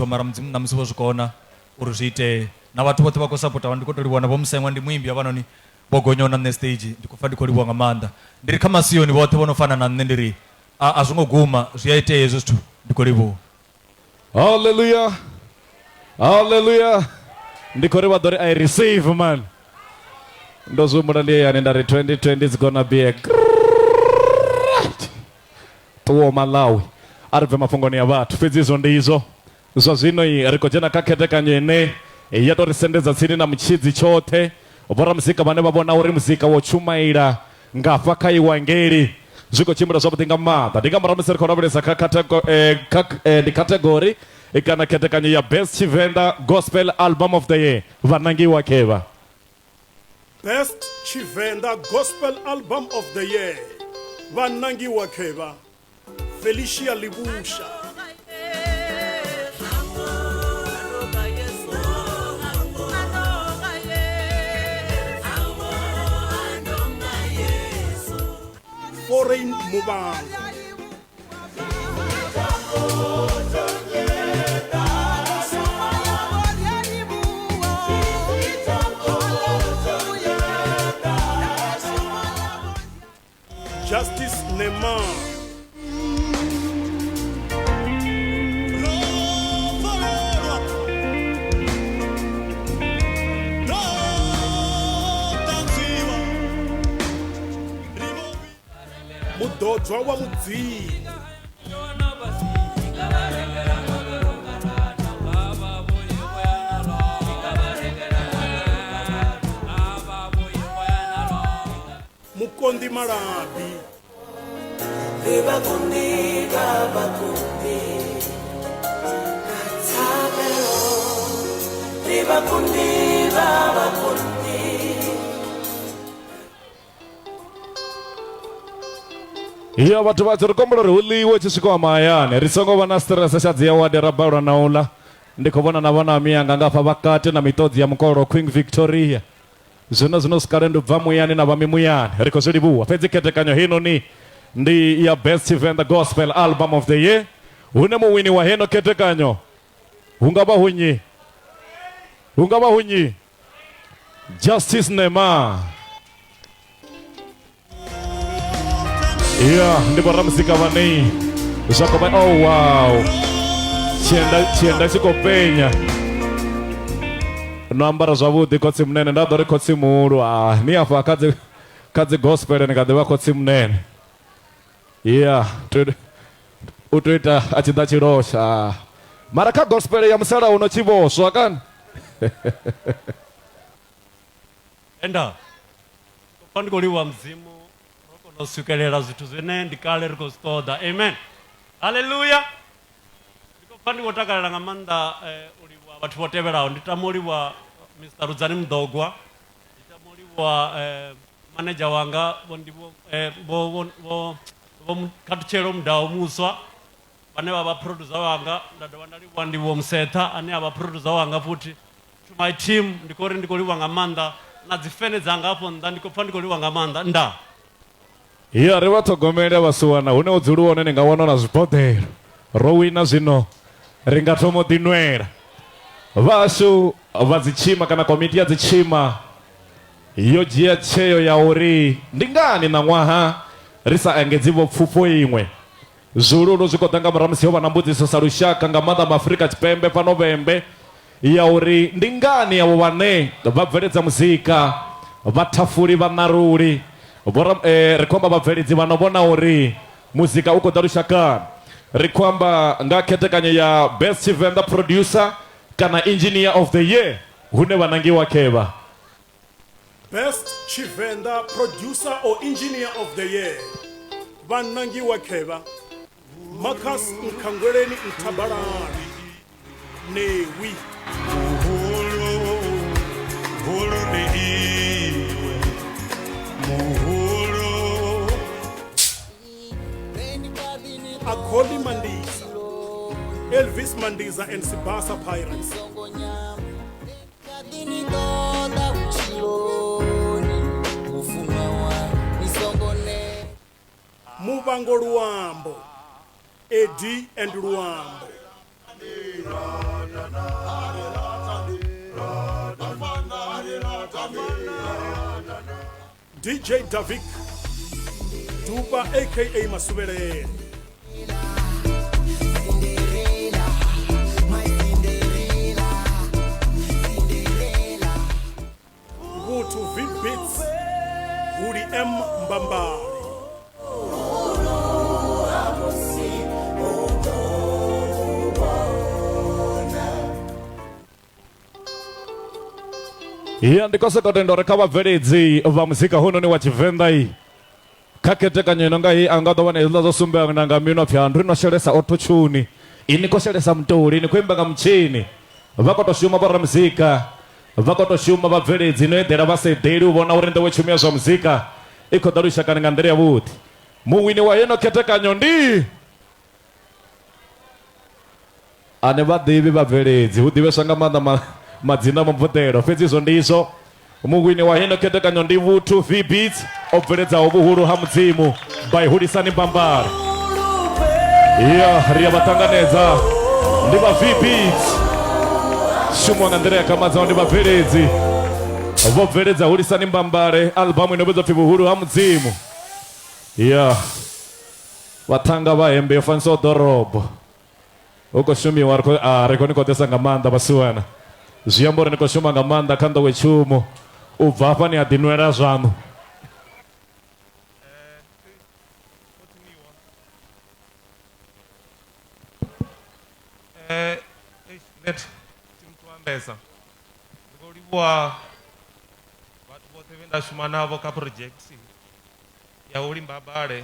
mara na musi vho zwikona uri zwi itee na vhathu vhoṱhe vha khou sapota ndi khou tou livhuwa na vho Musengwa ndi muimbi havhanoni vho gonyaho na nṋe stage ndi khou pfa ndi khou livhuwa nga maanḓa ndi ri kha masiyoni vhoṱhe vho no fana na nṋe ndi ri a zwo ngo guma zwi a itea hezwo zwithu ndi khou livhuwa. Hallelujah, hallelujah. Ndi khou ri vha ḓo ri I receive man ndo zwi humbula ndi yani nda ri 2020 is gonna be a great ṱuwo Malawi a ri bve mafhungoni ya vhathu fhedzi izwo ndi izwo zwa zwino ri khou dzhena kha khethekanyo ine ya tou ri sendedza tsini na mutshidzi tshoṱhe vhoramuzika vhane vha vhona uri muzika wo tshumaila ngafha kha iwangeli zwi khou tshimbila zwavhuḓi nga maanḓa ndi nga murahu musi ri khou lavhelesa ndi category kana khethekanyo ya best Tshivenda gospel album of the year vhanangiwa khevha. Best Tshivenda gospel album of the year vhanangiwa khevha Felicia Libusha. Foreign Mubang. Justice Neymar. Mudodzwa wa mudzini. Mukondi Malabi. Iya vhathu vha ri kombela uri hu ḽiwe tshi swika mahayani ri songo vha na stress tsha dzi award ra balwa na uḽa ndi khou vhona na vhana miyanga nga hafha vhakati na miṱodzi ya mukolo Queen Victoria zwino sikale ndi bva muyani na vhami muyani ri khou zwi livhuwa fhedzi khethekanyo hinoni ndi ya best Tshivenda gospel album of the year hune muwini wa heno khethekanyo hu nga vha hunyi Justice Neymar. Ndi vhoramuzika vhane zwa khou vha oh wow tshienda tshi khou penya no ambara zwavhuḓi khotsi munene nda ḓo ri khotsi muhulu ni afha kha dzi gospel ni kha ḓi vha khotsi munene u tou ita a tshi ḓa tshilosha mara kha gospel ya musalauno tshi vhoswa kani enda pfa ndi khou livhuwa mudzimu ro swikelela zwithu zwine ndi kale ri khou zwi ṱoḓa amen haleluya ndi khou pfa ndi khou takalela nga maanḓa u livhuwa vhathu vho tevhelaho ndi tama u livhuwa Mr. Rudzani Mdogwa ndi tama u livhuwa manager wanga vho Khatutshelo Mudau muswa vhane vha vha producer wanga nda dovha nda livhuwa Ndivho Msetha ane a vha producer wanga futhi to my team ndi khou ri ndi khou livhuwa nga maanḓa na dzi fene dzanga hafho nnḓa ndi khou pfa ndi khou livhuwa nga maanḓa nda ri vha ṱhogomele vhasiwana hune u dzuliwa hone ni nga wana na zwiboḓelo ro wina zwino ri nga thoma u ḓinwela vhashu vha dzi Tshima kana komiti ya dzi Tshima yo dzhia tsheo ya uri ndi ngani na ṅwaha ri sa engedzi pfufho iṅwe zwihuluhulu zwi khou ḓa nga murahu musi ho vha na mbudziso sa lushaka nga maanḓa maafrika tshipembe fhano vhembe ya uri ndi ngani avho vhane vha bveledza muzika vhathafuli vhanaruli ri khou amba vhabveledzi vhano vhona uri muzika u khou ḓa lushakani ri khou amba nga khethekanyo ya best Tshivenda producer kana engineer of the year hune vhanangiwa khevha Best Tshivenda producer or engineer of the year vanangiwa kheva Marcus Nkangweleni Ntabalani Newi Akoli Mandiza Elvis Mandiza and Sibasa Pirates Mubango Luambo Eddie and Luambo DJ Davik Duba aka Masubere Wutu V-Beats Uri M Mbamba iya ndikose kotendo reka vhabveledzi vha muzika hunoni wa Tshivenda iyi kha khethekanyo ino nga hii anga ḓo vhona hezwiḽa zwo sumbeaho na nga mino pfhi andri no shelesa autotune ini khou shelesa mutoli ini khou imba nga mutshini vha khou tou shuma vhoramuzika vha khou tou shuma vhabveledzi no eḓela vha sa eḓeli u vhona uri nḓowetshumo ya zwa muzika i khou ḓa lushakani nga nḓila yavhuḓi muwini wa heno khethekanyo ndi ane vha ḓivhi vhabveledzi hu ḓivheswa nga maanḓa madzina mabvuḓelo fhedzi izwo ndi izwo muwini wa heno khethekanyo ndi Vuthu V-Beats o bveledzaho vhuhulu ha mudzimu by Hulisani Mbambare iya ri a vha ṱanganedza ndi vha V-Beats shumwa nga nḓila ya kamadzaho ndi vhabveledzi vho bveledza Hulisani Mbambare albamu ino vhidzwa pfhi vhuhulu ha mudzimu iya vhathanga vha hembe yo fanisaho ḓorobo hu khou shumiwa ri khou ni khou ḓesa nga maanḓa vhasiwana zwi amba uri ni khou shuma nga maanḓa kha nḓowetshumo u bva hafha ni a ḓinwela zwaṋu timtuambesa ndi khou livhuwa vhathu vhoṱhe vhe nda shuma navho kha project ya u limba bale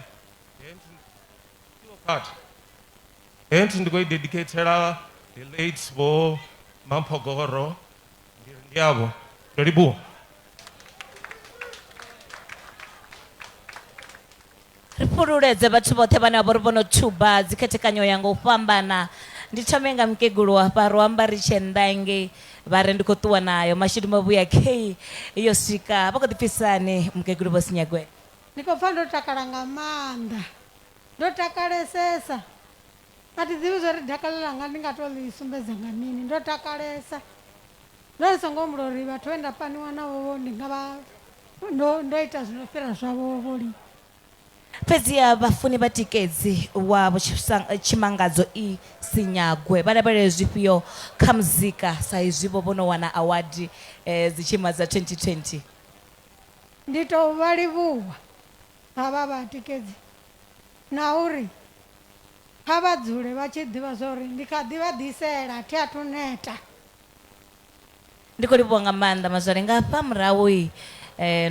henthu ndi khou i dedicatela the late vho Mampogoro ndi avo ndo livhuwa ri fhululedze vhathu vhoṱhe vhane vha vha ri vho no thuba dzikhethekanyo ya nga u fhambana ndi thome nga mukegulu hafha ro amba ri tshe nnḓange vha ri ndi khou ṱuwa nayo mashudu mavhuya k yo swika vha khou ḓipfisani mukegulu vho Sinyagwe ndi khou pfha ndo takala nga maanḓa ndo takalesesa a thi ḓivhi zwo ri dakalo langa ndi nga tou ḽi sumbedza nga mini ndo takalesa ndo ri songo humbula uri vhathu vhe nda paniwa navho ndi nga vha ndo ita zwino fhira zwavho vholi fhedziha vhafuni vha tikedzi wavho tshimangadzo i Sinyagwe vha lavhelele zwifhio kha muzika sa izwi vho no wana award dzi Tshima dza 2020 ndi tou vha livhuwa havha vhatikedzi na uri kha vha dzule vha tshi ḓivha zwa uri ndi kha ḓi vha ḓisela thi athu neta ndi khou livhuwa nga maanḓa mazwale nga hafha murahu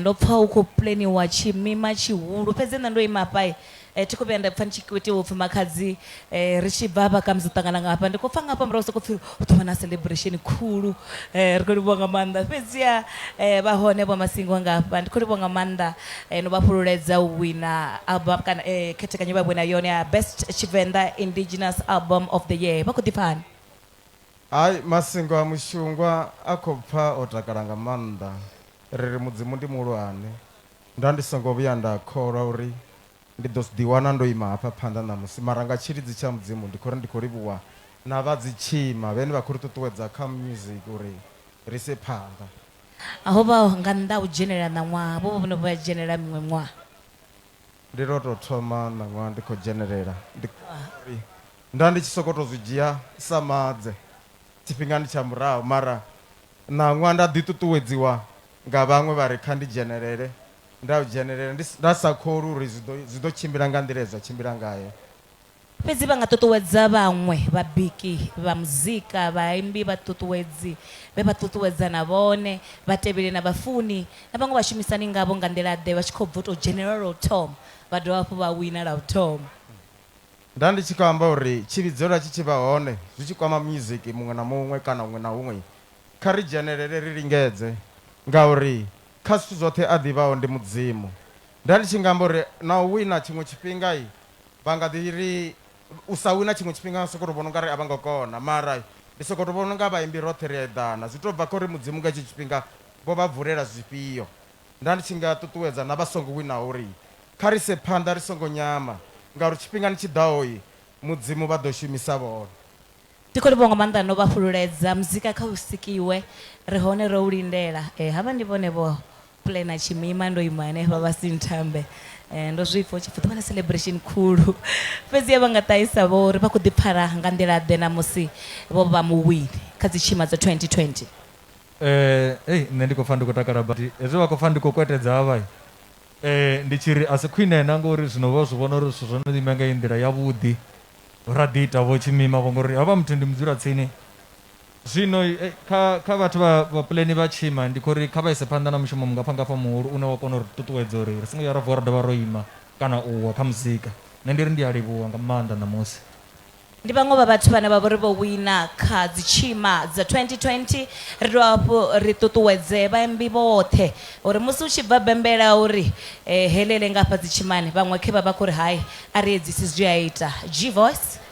ndo pfha hu khou planiwa tshimima tshihulu fhedzi nṋe ndo ima hafha thi khou vhuya nda pfha ndi tshi itiwa upfhi makhadzi ri tshi bva hafha khamusi u ṱangana nga hafha ndi khou pfha nga hafha murahu sokou pfhi hu ḓo vha na celebration khulu ri khou livhuwa nga maanḓa fhedziha vha hone vho Masingo nga hafha ndi khou livhuwa nga maanḓa no vha fhululedza u wina album kana khethekanyo vha wina yone ya best Tshivenda indigenous album of the year vha khou ḓipfhani hayi Masingo a mushungwa a khou pfha o takala nga maanḓa ri mudzimu ndi muhulwane nda ndi songo vhuya nda kholwa uri ndi ḓo ḓi wana ndo ima hafha phanḓa ṋamusi mara nga tshilidzi tsha mudzimu ndi khou ri ndi khou livhuwa na vha dzi Tshima vhene vha khou ri ṱuṱuwedza kha music uri ri se phanḓa ahoba nga nda u dzhenelela na ṅwaha vho vhone vho ya dzhenelela miṅwe ṅwaha ndi ro to thoma na ṅwaha ndi khou dzhenelela nda ndi tshi sokoto zwi dzhia sa madze tshifhingani tsha murahu mara na ṅwaha nda ḓi ṱuṱuwedziwa nga vhaṅwe vha ri kha ndi dzhenelele nda u dzhenelela nda sa khori uri zwi ḓo tshimbila nga nḓila zwa tshimbila ngayo fhedzi vha nga ṱuṱuwedza vhaṅwe vhabiki vha muzika vhaimbi vha ṱuṱuwedzi vhe vha ṱuṱuwedza na vhone vhatevheli na vhafuni na vhaṅwe vhashumisani ngavho nga nḓila ḓe vha tshi khou bva u tou dzhenelela lwa u thoma vha dovha hafhu vha wina lwa u thoma nda ndi tshi khou amba uri tshivhidzela tshi tshi vha hone zwi tshi kwama music muṅwe na muṅwe kana huṅwe na huṅwe kha ri dzhenelele ri lingedze ngauri kha zwithu zwoṱhe a ḓivhaho ndi mudzimu nda ndi tshi nga amba uri na u wina tshiṅwe tshifhinga vha nga ḓi ri u sa wina tshiṅwe tshifhinga sokoto vhona ungari a vha nga kona mara ndi sokoto vhona unga vhaimbi roṱhe ri eḓana zwi tou bva kha uri mudzimu nga hetsho tshifhinga vho vha vulela zwifhio nda ndi tshi nga ṱuṱuwedza na vha songo winaho uri kha ri se phanḓa ri songo nyama ngauri tshifhingani tshi ḓaho mudzimu vha ḓo shumisa vhone ndi khou livha nga maanḓa no vha fhululedza muzika kha u sikiwe ri hone ro u lindela havha ndi vhone vho plana Tshima ndo ima hanefha vha sinthambe ndo zwipfa tshipfa ḓuvha ḽa celebration khulu fhedzi vha nga ṱahisa vho uri vha khou ḓiphara nga nḓila ḓe na musi vho vha muwini kha dzi Tshima dza 2020 nṋe ndi khou pfa ndi khou takala but hezwi vha khou pfa ndi khou kwetedza havha ndi tshi ri a si khwine na ngori zwino vha zwi vhona uri zwithu zwo no ima nga nḓila yavhuḓi ra ḓi ita vho Tshima vho ngori havha muthu ndi mudzula tsini zwino kha vhathu vha pulani vha Tshima ndi khou ri kha vha ise phanḓa na mushumo mungafha muhulu une wa kona uri ṱuṱuwedza uri ri songo ya ra vuwa ra dovha ro ima kana uwa kha muzika nṋe ndi ri ndi a livhuwa nga maanḓa ṋamusi ndi vhaṅwe vha vhathu vhane vha vha ri vho wina kha dzi Tshima dza 2020 ri dovha hafhu ri ṱuṱuwedze vhaimbi vhoṱhe uri musi u tshi bva bembela uri helele nga hafha dzi Tshimani vhaṅwe khe vha vha khou ri hayi a ri edzisi zwi a ita G voice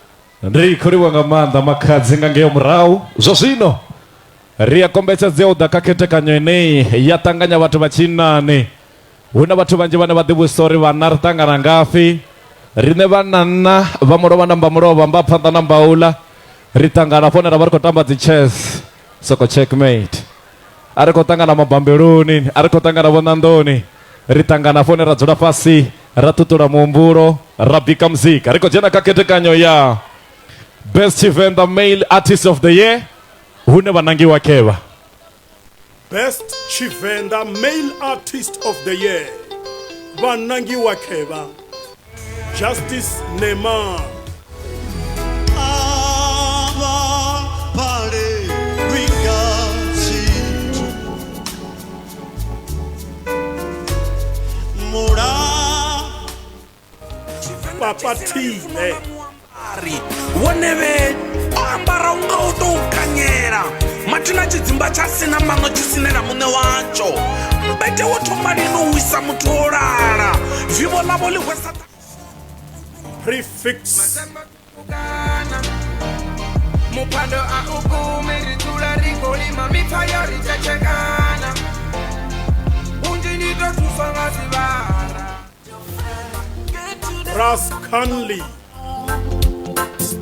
ndi khou livhuwa nga maanḓa makhadzi nga ngeyo murahu zwa zwino ri a kombetshedzea u ḓa kha khethekanyo yeneyi ya ṱanganya vhathu vha tshinnani hu na vhathu vhanzhi vhane vha ḓivhusa uri vhana ri ṱangana ngafhi riṋe vhanna vha mulovha na mbamulova mba phanḓa na mbaula ri ṱangana fone ra vha ri khou tamba dzi chess soko checkmate a ri khou ṱangana mabambeloni a ri khou ṱangana vhonandoni ri ṱangana fone ra dzula fhasi ra ṱuṱula muhumbulo ra bika muzika ri khou dzhena kha khethekanyo ya Best Tshivenda Male Artist of the Year hune vhanangiwa khevha Best Tshivenda Male Artist of the Year vhanangiwa khevha Justice Neymar Papa Tile woneve ambara unga u tou kanyela matina tshidzimba tsha sina maṅwe tshisinela muṋe watsho mbete wo thoma lini u wisa muthu o lala vivo ḽavo ḽi hwesa Prefix muphando a ukumi ri dzula ri khou lima mipfayo ri tshekana unzhi ni tou thusa nga sivhara Ras Canley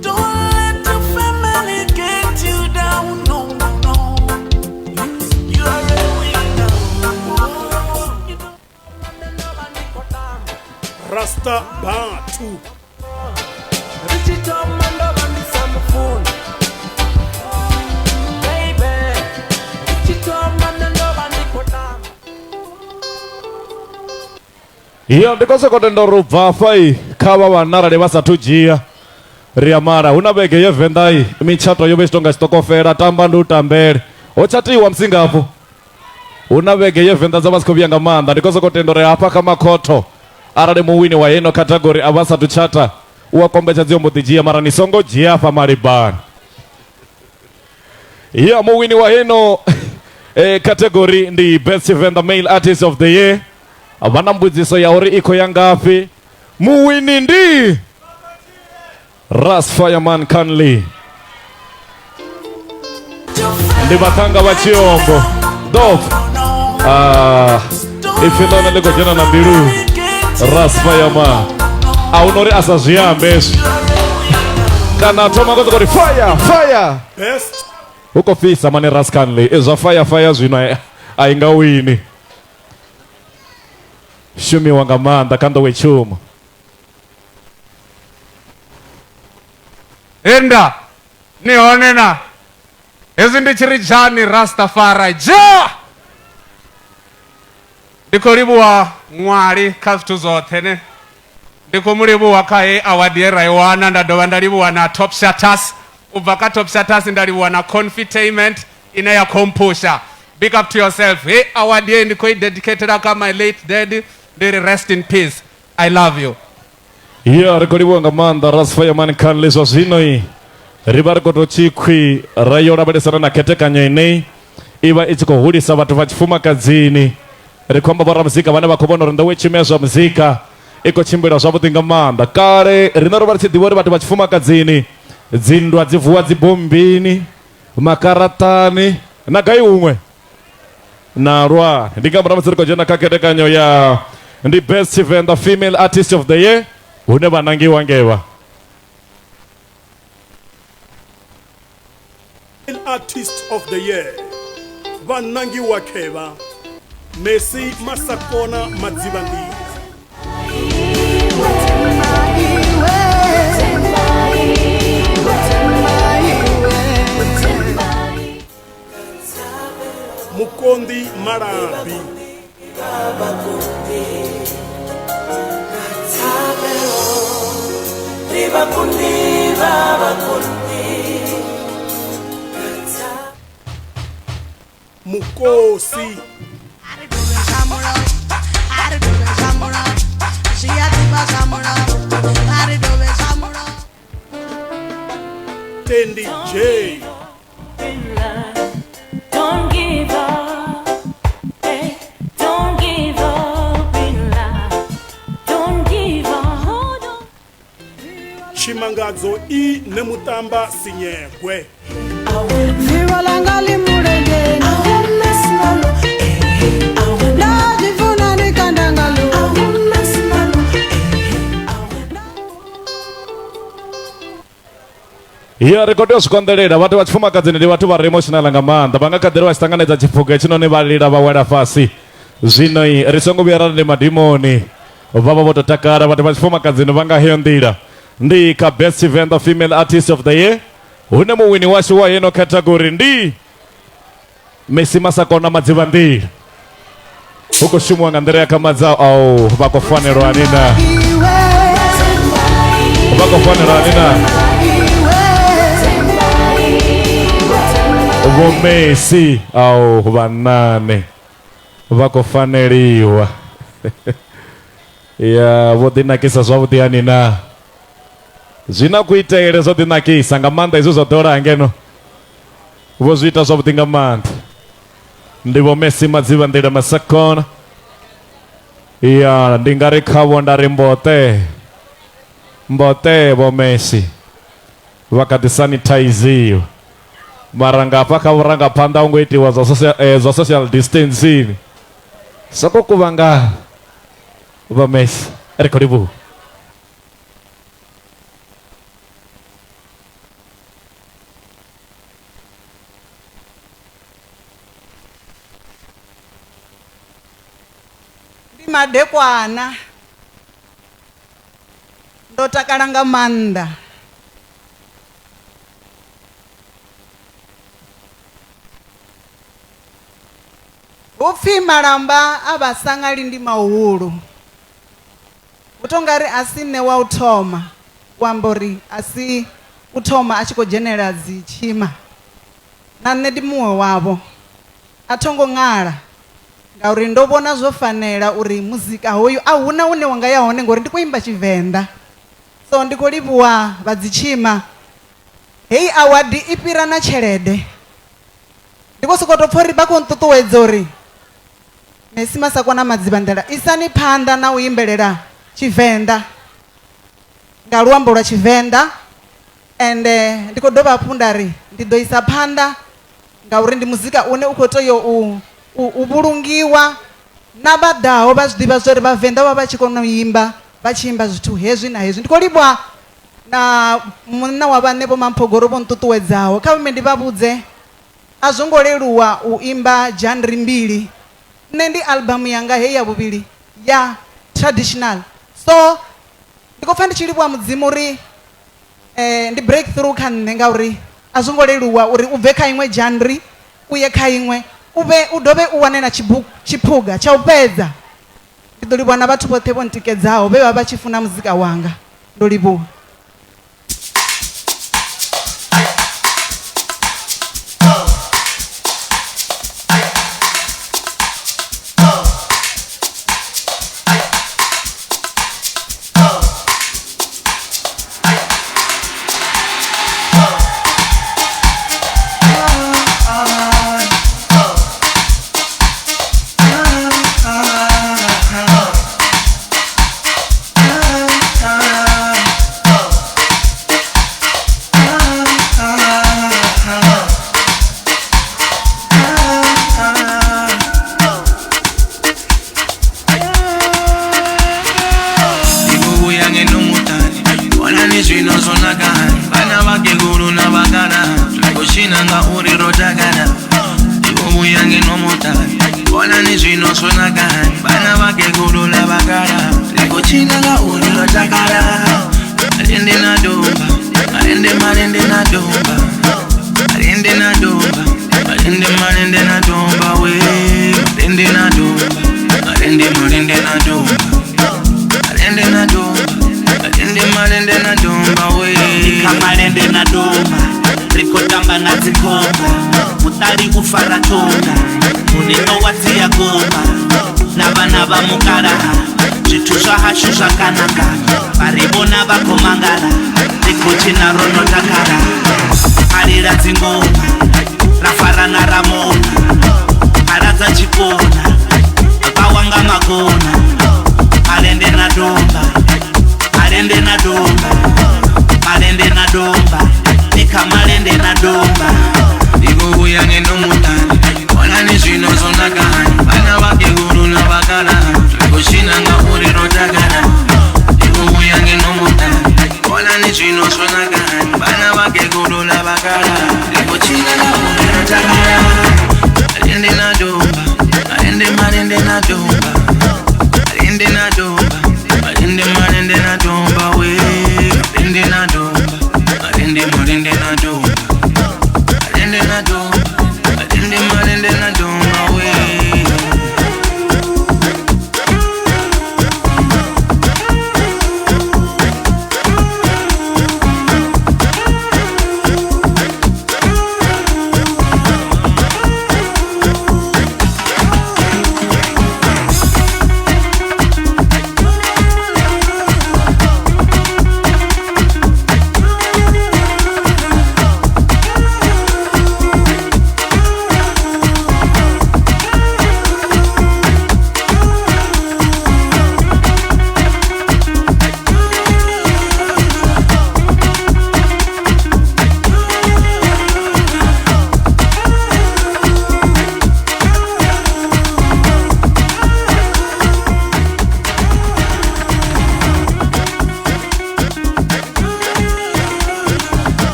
Don't let the family get you down, no, no, no. You are a winner. Rasta Batu iyo ndikose kotenda uri ubva afha kha vha vhana arali vha sathu dzhia ri amara hu na vhege ye Venḓa mitshato yo vha i tshi tonga tsitokofela tamba ndi u tambele ho tshatiwa musingafho hu na vhege ye Venḓa dza vha si khou vhuya nga maanḓa ndikose kotenda uri hafha kha makhotho arali muwini wa heno category a vha sathu tshata u a kombetshedza mbo ḓi dzhia mara ni songo dzhia hafha malibani ya muwini wa heno category ndi Best Tshivenda Male Artist of the Year vha na mbudziso ya uri i khou ya ngafhi muwini ndi Ras Fireman Canley ndi vhathanga vha Tshiyombo Dof ipfi ḽone ḽi khou dzhena na mbilu Ras Fireman a hu no ri a sa zwi ambe hezwi kana thoma khou ri fire fire Best hu khou fhisa mane Ras Canley zwa fire fire zwino a i nga wini shumiwa nga maanḓa kha nḓowetshumo. Enda ni hone na hezwi ndi tshi ri dzhani Rastafari ja ndi khou livhuwa ṅwali kha zwithu zwoṱhe ne ndi khou mu livhuwa kha hei award ye ra i wana nda dovha nda livhuwa na Top Shutters u bva kha Top Shutters nda livhuwa na Confitainment ine ya khou mpusha. Big up to yourself. Hei award ye ndi khou i dedicatela kha my late dad ndi ri rest in peace, I love you. Ya ri khou livhuwa nga maanḓa Rasfireman Khanle zwa zwino ri vha ri khou tou tshikhi ra yo lavhelesana na khethekanyo ine i vha i tshi khou hulisa vhathu vha tshifumakadzini. Ri khou amba vhoramuzika vhane vha khou vhona uri nḓowetshumo ya zwa muzika i khou tshimbila zwavhuḓi nga maanḓa. Kale riṋe ro vha ri tshi ḓivha uri vhathu vha tshifumakadzini dzinndwa dzi vuwa dzibombini makaratani na gai huṅwe na lwa. Ndi nga murahu musi ri khou dzhena kha khethekanyo ya ndi best Tshivenda female artist of the year hune vha nangiwa ngevha. Artist of the year vanangiwa kheva Messi Masakona Madzivandi. Mukondi Marabi Mukosi Tendi J. Don't give up, hey, don't give up in love, don't give up, hold on. Chimangadzo I Nemutamba Sinyekwe. Viva langali murengeni ndajivuna nikandangalo Ya ri khou tea u zwikonḓelela vhathu vha tshifumakadzini ndi vhathu vha re emotional nga maanḓa vha nga kha ḓi ri vha tshi ṱanganedza tshiphuga hetshinoni vha lila vha wela fhasi. Zwino ri songo vhuya ra ndi madimoni vha vha vho tou takala vhathu vha tshifumakadzini vha nga heyo nḓila. Ndi kha best Tshivenda female artist of the year hune muwini washu wa yeno category ndi Messi Masakona Madzivandi. Hu khou shumiwa nga nḓila ya khamadzao au vha khou fanelwa nina vha khou fanelwa nina Vho Messi au vhanane vha khou faneliwa. Ya vho ḓinakisa zwavhuḓi hani na zwina kuitele zwo ḓinakisa nga maanḓa izwo zwa ḓola ngeno vho zwi ita zwavhuḓi nga maanḓa. Ndi Vho Messi Madzivandi Masakona. Ya ndi nga ri khavho nda ri mbote Vho Messi vha kha ḓi sanitiziwa mara nga hafha kha vhurangaphanḓa hu ngo itiwa zwa social distancing soko kuvhangana. Vho Messi ri khou livhuwa. Ndi madekwana ndo takala nga maanḓa upfi malamba a vhasangali ndi mahulu u tonga ri a si nṋe wa u thoma u amba uri a si u thoma a tshi khou dzhenela dzi Tshima na nṋe ndi muṅwe wavho a thongo ṅala ngauri ndo vhona zwo fanela uri muzika hoyu a huna hune wanga ya hone ngori ndi khou imba Tshivenda. So ndi khou livhuwa vha dzi Tshima hei award i fhira na tshelede ndi khou sokou tou pfha uri vha khou nṱuṱuwedza uri Messi Masakona Madzivandela isani phanḓa na u imbelela Tshivenda nga luambo lwa Tshivenda ende ndi khou dovha hafhu nda ri ndi ḓo isa phanḓa ngauri ndi muzika une u khou tea u vhulungiwa na vha ḓaho vha zwi ḓivha zwa uri vhavenḓa vha vha tshi kona u imba vha tshi imba zwithu hezwi na hezwi. Ndi khou livhuwa na munna wa vhaṋe Vho Mamphogoro vho nṱuṱuwedzaho kha vhame ndi vha vhudze a zwo ngo leluwa u imba genre mbili. Nṋe ndi album yanga heyi ya vhuvhili ya traditional, so ndi khou pfha ndi tshi livhuwa mudzimu uri ndi breakthrough kha nṋe ngauri a zwo ngo leluwa uri u bve kha iṅwe genre u ye kha iṅwe u dovhe u wane na tshiphuga tsha u fhedza. Ndi ḓo livhuwa na vhathu vhoṱhe vho ntikedzaho vhe vha vha tshi funa muzika wanga. Ndo livhuwa.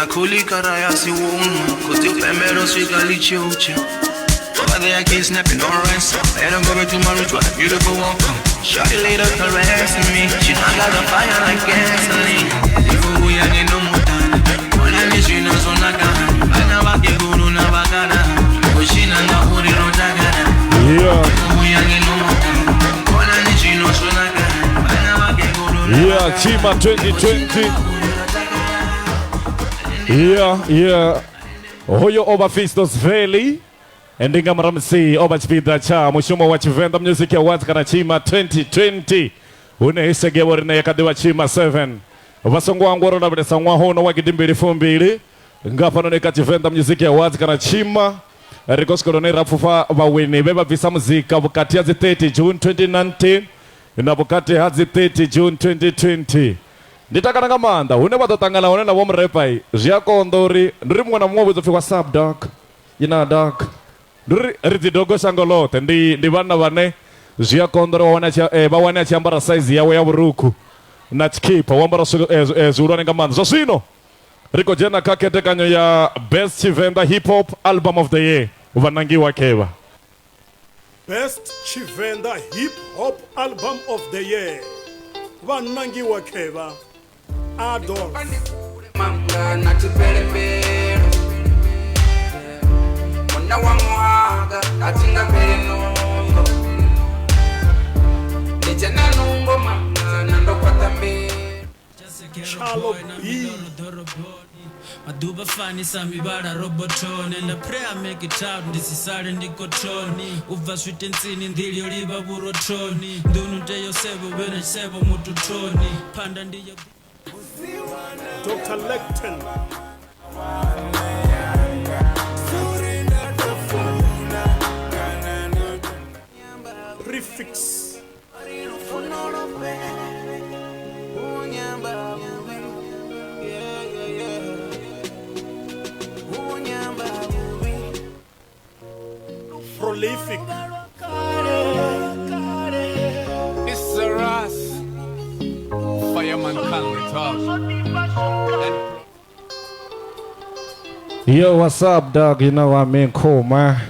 Kulikara ya si wuma Kuti upemero swika lichocha Over there keep snapping on rest Let them go back to my ritual Beautiful welcome Shawty later caressing me She not got a fire like gasoline Ifu uyange no mutana Wala ni shino zona gana Bana wake guru na bagana Kushina na uri rotagana Ifu uyange no mutana Wala ni shino zona gana Bana wake guru na bagana Tshima 2020 Yeah. Hoyo Oba Fistos Veli Endinga mramsi obachipida cha mushumo wa Tshivenda Music Awards kana Tshima 2020 unehisege warina yakadiwa Tshima 7 vasongwa ngoro na bidesa hono wa gidimbiri fumbiri ngapano ne Tshivenda Music Awards kana Tshima rikoskoro rafufa bawini beba visa muzika bukati ya 30 June 2019 na bukati ya 30 June 2020 nditakana ngamanda une batatangana one na bomrepai zhiakondori ndiri mwana mwe buzofika sub dog dog riti dogo sangolote ndi vana vane zhiakondoro bawana chiambara size yawe ya buruku na chikipa wambara zurane ngamanda so sino riko jena kakete kanyo ya best Tshivenda hip hop album of the year vanangiwa keva Best Tshivenda hip hop album of the year vanangiwa keva Adolf na chipelembelo mwana wa mwaga atinga pelenondo nichena nungo manga nando kwatambe Chalo B Maduba fani sami bara robotone and I pray I make it out ndisisale ndikotoni uva switensini ndili oliva burotoni ndunu teyo sebo bene sebo mututoni panda ndiyo Dr. Lecton Prefix Prolific It's a Ras Fireman Can't Talk. Yo, what's up, dog? You know what I mean, cool, man.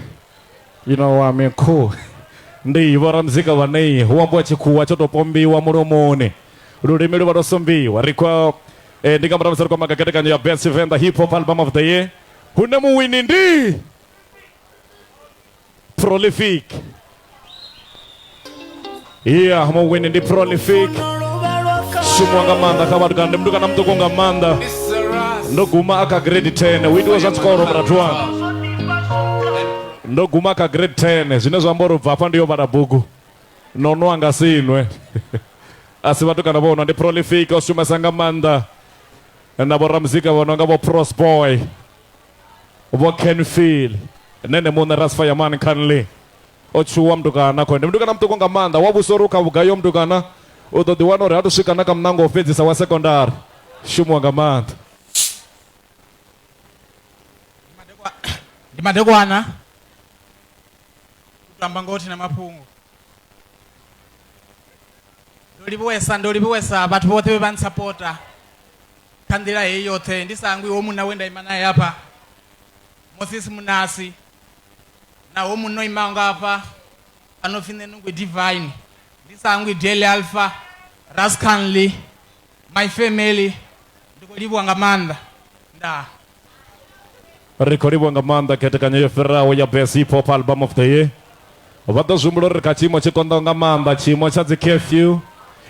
You know what I mean, cool. Ndi varamzika vanei huambwa chikuwa choto pombiwa muromone rurimi rwarosombiwa rikwa ndikamuramusari kwa makakete ya best Tshivenda hip hop album of the year hune muwini ndi Prolific. Yeah, muwini ndi Prolific. Shumwanga manda kabatukande mduka na mtuko ngamanda ndoguma aka grade 10 widi wazatsikoro mratwanga ndoguma aka grade 10 zinezo amboro bva ndiyo barabugu nono anga sinwe asibatuka nabona ndi Prolific oshuma sanga manda na boramzika bononga bo Pros Boy bo Can Feel nene mona rasfa ya man kanle ochuwa mdukana kwende mdukana mtuko ngamanda wabusoruka bugayo mdukana udodi wano re atushika naka mnango ofezi sawa secondary shumwa ngamanda ndimadekwana kutamba ngoti na mapungu ndolibuwesa bathu bote bebansapota kandila yeyote ndisangwi wo muna wenda imana yapa Moses Munasi na wo muno imanga apa anofine nungwe divine ndisangwi Daily Alpha Rascanly my family ndikolibwa ngamanda nda Rikoribwa ngamanda katika nyoyo ferawo ya best hip hop album of the year vadazumbulo rikachimo chikonda ngamanda chimo cha zikefyu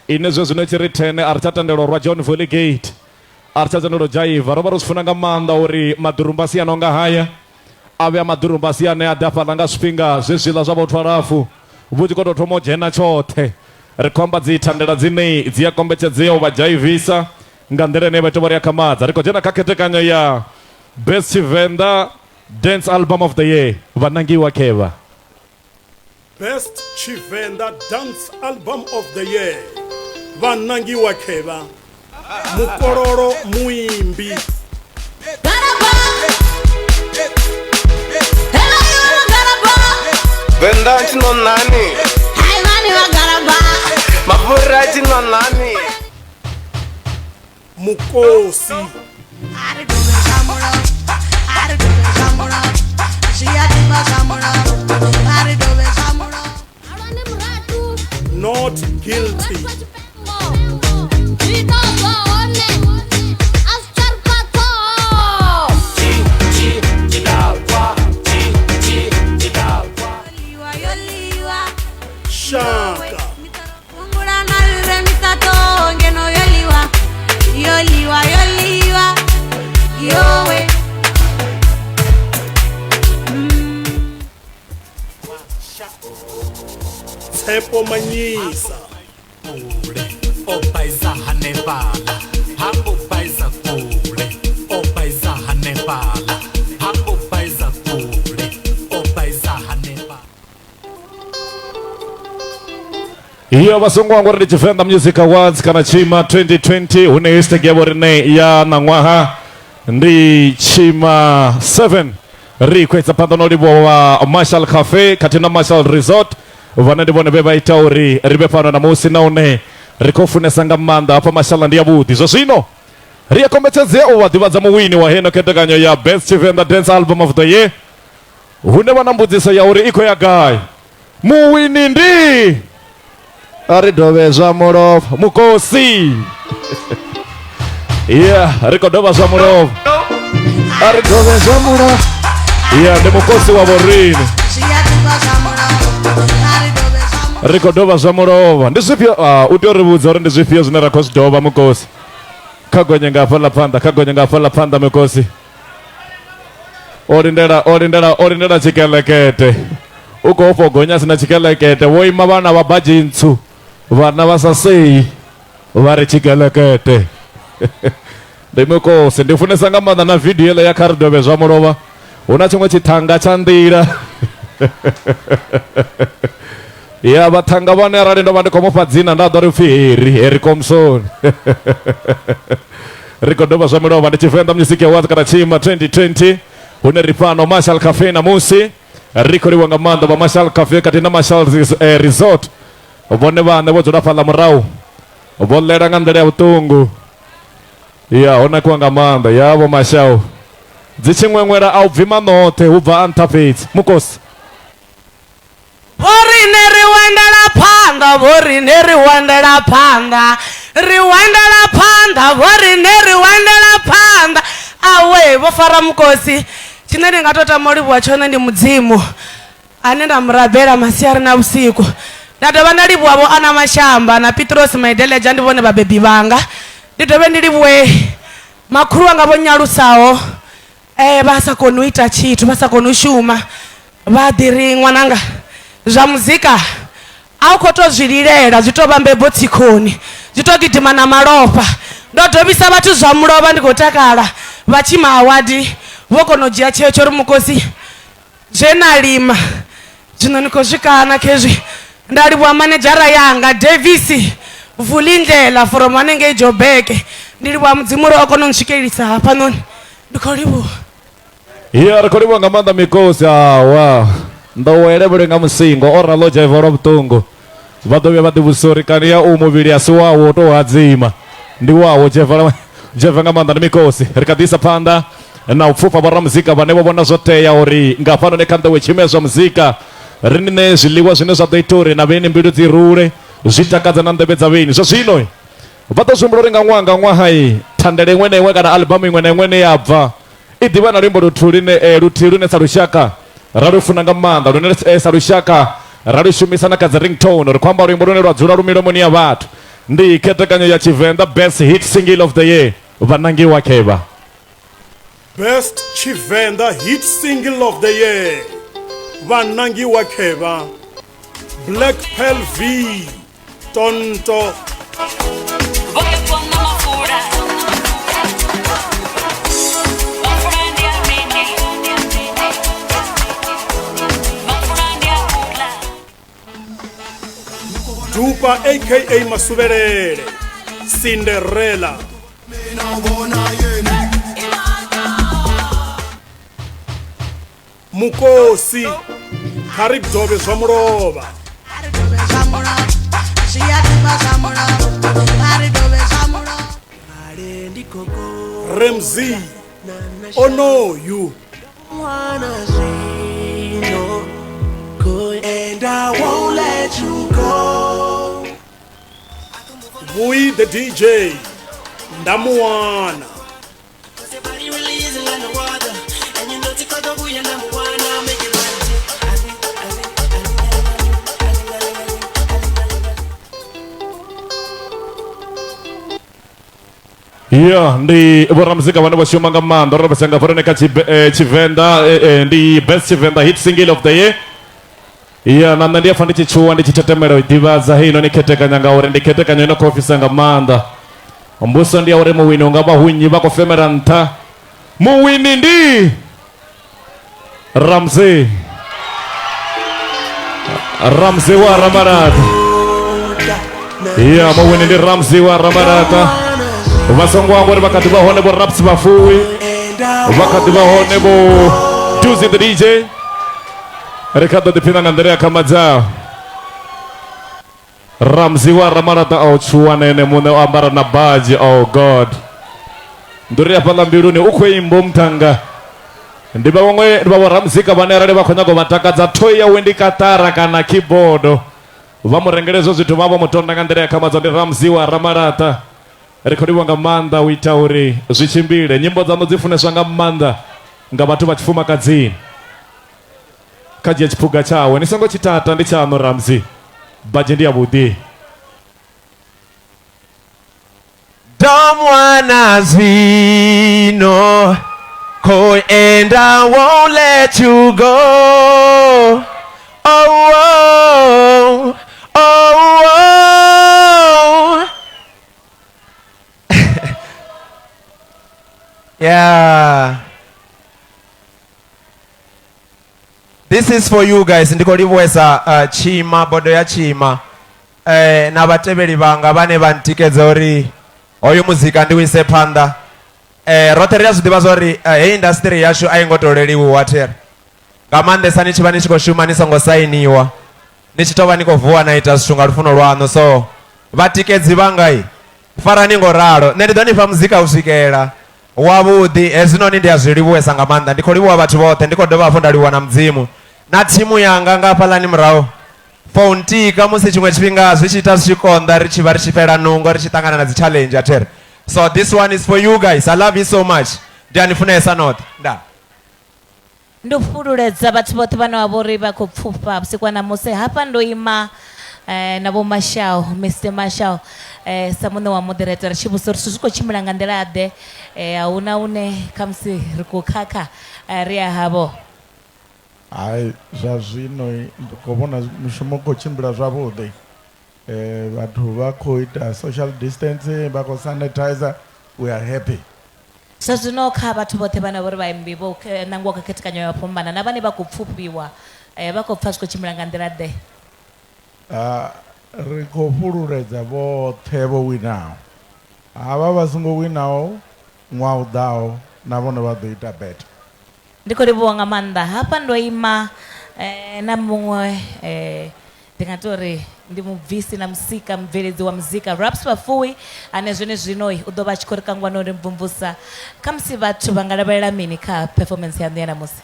inezwe zinochiritene arichatandelo rwa John Volley arichatandelo jaiva roba rusifuna ngamanda uri madurumbasi anonga haya ave madurumbasi ane adapalanga swinga zvezvila zvavotwarafu vuchikototomo jena chote rikomba dzitandela dzinei dziyakombechedzeo vajaivisa nganderene vetovori yakamadza riko jena kaketekanyo ya best Tshivenda dance album of the year vanangiwa keva Best Tshivenda dance album of the year vanangiwa keva Mukororo Muimbi Venda chino nani Hai mani wa garaba Mapura chino nani Mukosi Not guilty Shaka Tshepo Manyisa. Opaisa hanebala, hambo paisa kule. Opaisa hanebala, hambo paisa kule. Opaisa hanebala. Iyo basungwa ngwa Tshivenda Music Awards kana Tshima 2020 uneistegea borine ya nangwaha ndi Tshima 7 rikwetsa pandano libo wa Marshall Cafe katina Marshall Resort vanandi bone beba itauri ribe pano na musi naone rikofune sanga manda apa Marshall ndi abudi zosino ria kometeze ovadivaza muwini wa heno keteganyo ya Best Tshivenda Dance Album of the Year hune vanambudzisa ya uri iko ya guy muwini ndi aridovezwa murova mukosi rikodova murova aridovezwa murova ndi mukosi wa vorini rikodova zva murova ndi zvipyo utorivudza uri ndi zvipyo zvine rakozvidova mukosi kagonye ngafala panda kagonye ngafala panda mukosi orindera chikelekete ukofogonya sina chikelekete woima vana va bajintsu vana vasasei vari chikelekete ndimukosi ndifunesa nga manda na video ile ya karidove zva murova una chimwe chithanga cha ndira ya vathanga vane arali ndo vandikomupa dzina ndado ri pfi heri komsoni rikodova zva murova ndi Tshivenda Music Awards kana Tshima 2020 une ripano Marshall Cafe na musi riko riwanga manda va Marshall Cafe katina Marshall Resort vone vane vo dzula phala murau vo lera nga ndlela ya vutungu una kuwanga manda yavo Marshall dzichin'wen'wera a u bvi manote u bva antapedzi mukosi vorine riwendela phanda vorine riwendela phanda riwendela phanda vorine riwendela phanda awe vo fara mukosi chine ndi nga to tama livhuwa tshone ndi mudzimu ane nda murabela masiari na vusiku nda dovha nda livhuwavo ana mashamba na Petros Maideleja ndi vone vabebi vanga ndi dovhe ndi livhuwe makhulu wanga vo nyalusaho va sa koni u ita tshithu va sa koni u shuma va ḓiri ṅwananga zwa muzika a u khou to zwi lilela zwi to vha mbebo tsikhoni zwi to gidima na malofha ndo dovhisa vhathu zwa mulova ndi khou takala vha Tshima awadi vo kona u dzhia tsheo tsho ri mukosi zwe na lima zwino ni khou swikana khezwi nda livhuwa manedzhara yanga Davis Vulindlela from hanengei Joburg ndi livhuwa mudzimu uri o kona u nswikelisa hafhanoni ndi khou livhuwa riko livhuwa nga manda mikosi awa ndowele nga musingo o ralo jaiva lwa vutungu va ḓo vhuya vha ḓivhusorikani ya u muvhili a si wawo to hadzima ndi wawo jeva nga manda ndi mikosi ri kha ḓi isa phanḓa na u pfufha vhoramuzika vhane vho vhona zwo tea uri nga fhano kha nḓewe tshimedzwa muzika ri nine zwiḽiwa zwine zwa ḓo ita uri na vheni mbilu dzi rule zwi takadza na nḓevhe dza vheni zwa zwino vha ḓo zwimbula uri nga ṅwaha thandele iṅwe na iṅwe kana albamu iṅwe na iṅwe ne ya bva i ḓivha na luimbo luthihi lune sa lushaka ra lufuna nga maanḓa lune sa lushaka ra lu shumisa na kha dzi ringtone ri khou amba luimbo lune lwa dzula lu milomoni ya vhathu ndi khethekanyo ya Tshivenda Best Hit Single of the Year vanangiwa kheva Best Tshivenda Hit Single of the Year vanangiwa kheva Black Pearl V Tonto Dupa aka Masuverere Cinderella Mukosi Karibdove zwa mulova Remzi Ono you and I won't let you go. We the DJ Ndamuwana ndi voramuzika vane vashuma nga maanḓa ro vhasanga fara kha Tshivenda ndi Best Tshivenda Hit Single of the Year na ndia fandi chichuwa ndi chitetemero divaza hino ni ketekanya ngaure ndi ketekanya ino kofisa nga manda mbuso ndi aure muwini ngaba hunyi bako femera nta muwini ndi Ramsey wa Ramarata muwini ndi Ramsey wa Ramarata vasongo wangu bakati bahone bo raps bafuwi bakati bahone bo Tuzi the DJ Ricardo de Pina Andrea Kamaza Ramsey wa Ramarata au chuanene mune ambara na baji. Oh God Nduria pala mbiruni ukwe imbo mtanga ndiba wongwe ndiba Ramsey kabanera leba konyago matakaza toya wendi katara kana keyboard vamurengerezo zitu vavo mutonda Andrea Kamaza ndi Ramsey wa Ramarata rekodiwa nga manda witauri zvichimbire nyimbo dzano dzifuneswa nga manda nga vatu vachifuma kadzini kaji chipuga chawe nisango chitata ndi chano Ramsey baje ndi abudi Don't wanna zvino ko and I won't let you go. Oh, oh, oh, oh. Yeah. This is for you guys. Ndikoliwesa Tshima bodo ya Tshima. Na batebeli banga bane bantikeze ori oyo muzika ndiwise panda. Roteria zudiba zori industry yashu ayingotoleli watera. Kamande sani chibani chiko shuma nisongo sainiwa. Nichitoba niko vuwa na itasunga lufuno lwano so batikezi bangai. Fara ningo raro. Nedidoni pa muzika usikera. Wabudi ezino nindi aziliwesa ngamanda ndikoliwa batu bote ndikodoba fondaliwa na mzimu na timu yanga ngapala ni mrao fonti kamusi chimwe chipinga zvichita zvikonda richiva richipera nungo richitangana na challenge atere. So this one is for you guys. I love you so much. Ndianifunesa not nda ndofululedza bathu bote vana vavori vakopfupa usiku na mose hapa ndoima navo Mashao Mr. Mashao samune wa moderator chibusoro suzuko chimulanga ndelade auna une kamsi rikukaka ria habo ai zvazvino ndikubona mushumo kochimbira zvavode vantu vakoita social distance vako sanitizer. We are happy. sazvino kha bathu bote vana vori vaimbi vo nango kaketikanya yaphombana na vane vakopfupiwa vakopfa swiko chimulanga ndelade rikofululedza vothe vo winaho ava vasingo winaho ṅwaha uḓaho na vone vha ḓo ita better. ndiko livhuwa nga maanḓa hapa ndoima na muṅwe ndingatori ndi mubvisi na musika mubveledzi wa muzika Raps Bafuwi ane zwene zwino u ḓo vha tshi khou ri kangwa no ri mvumvusa khamusi vhathu vha nga lavhelela mini kha performance ya ya namusi.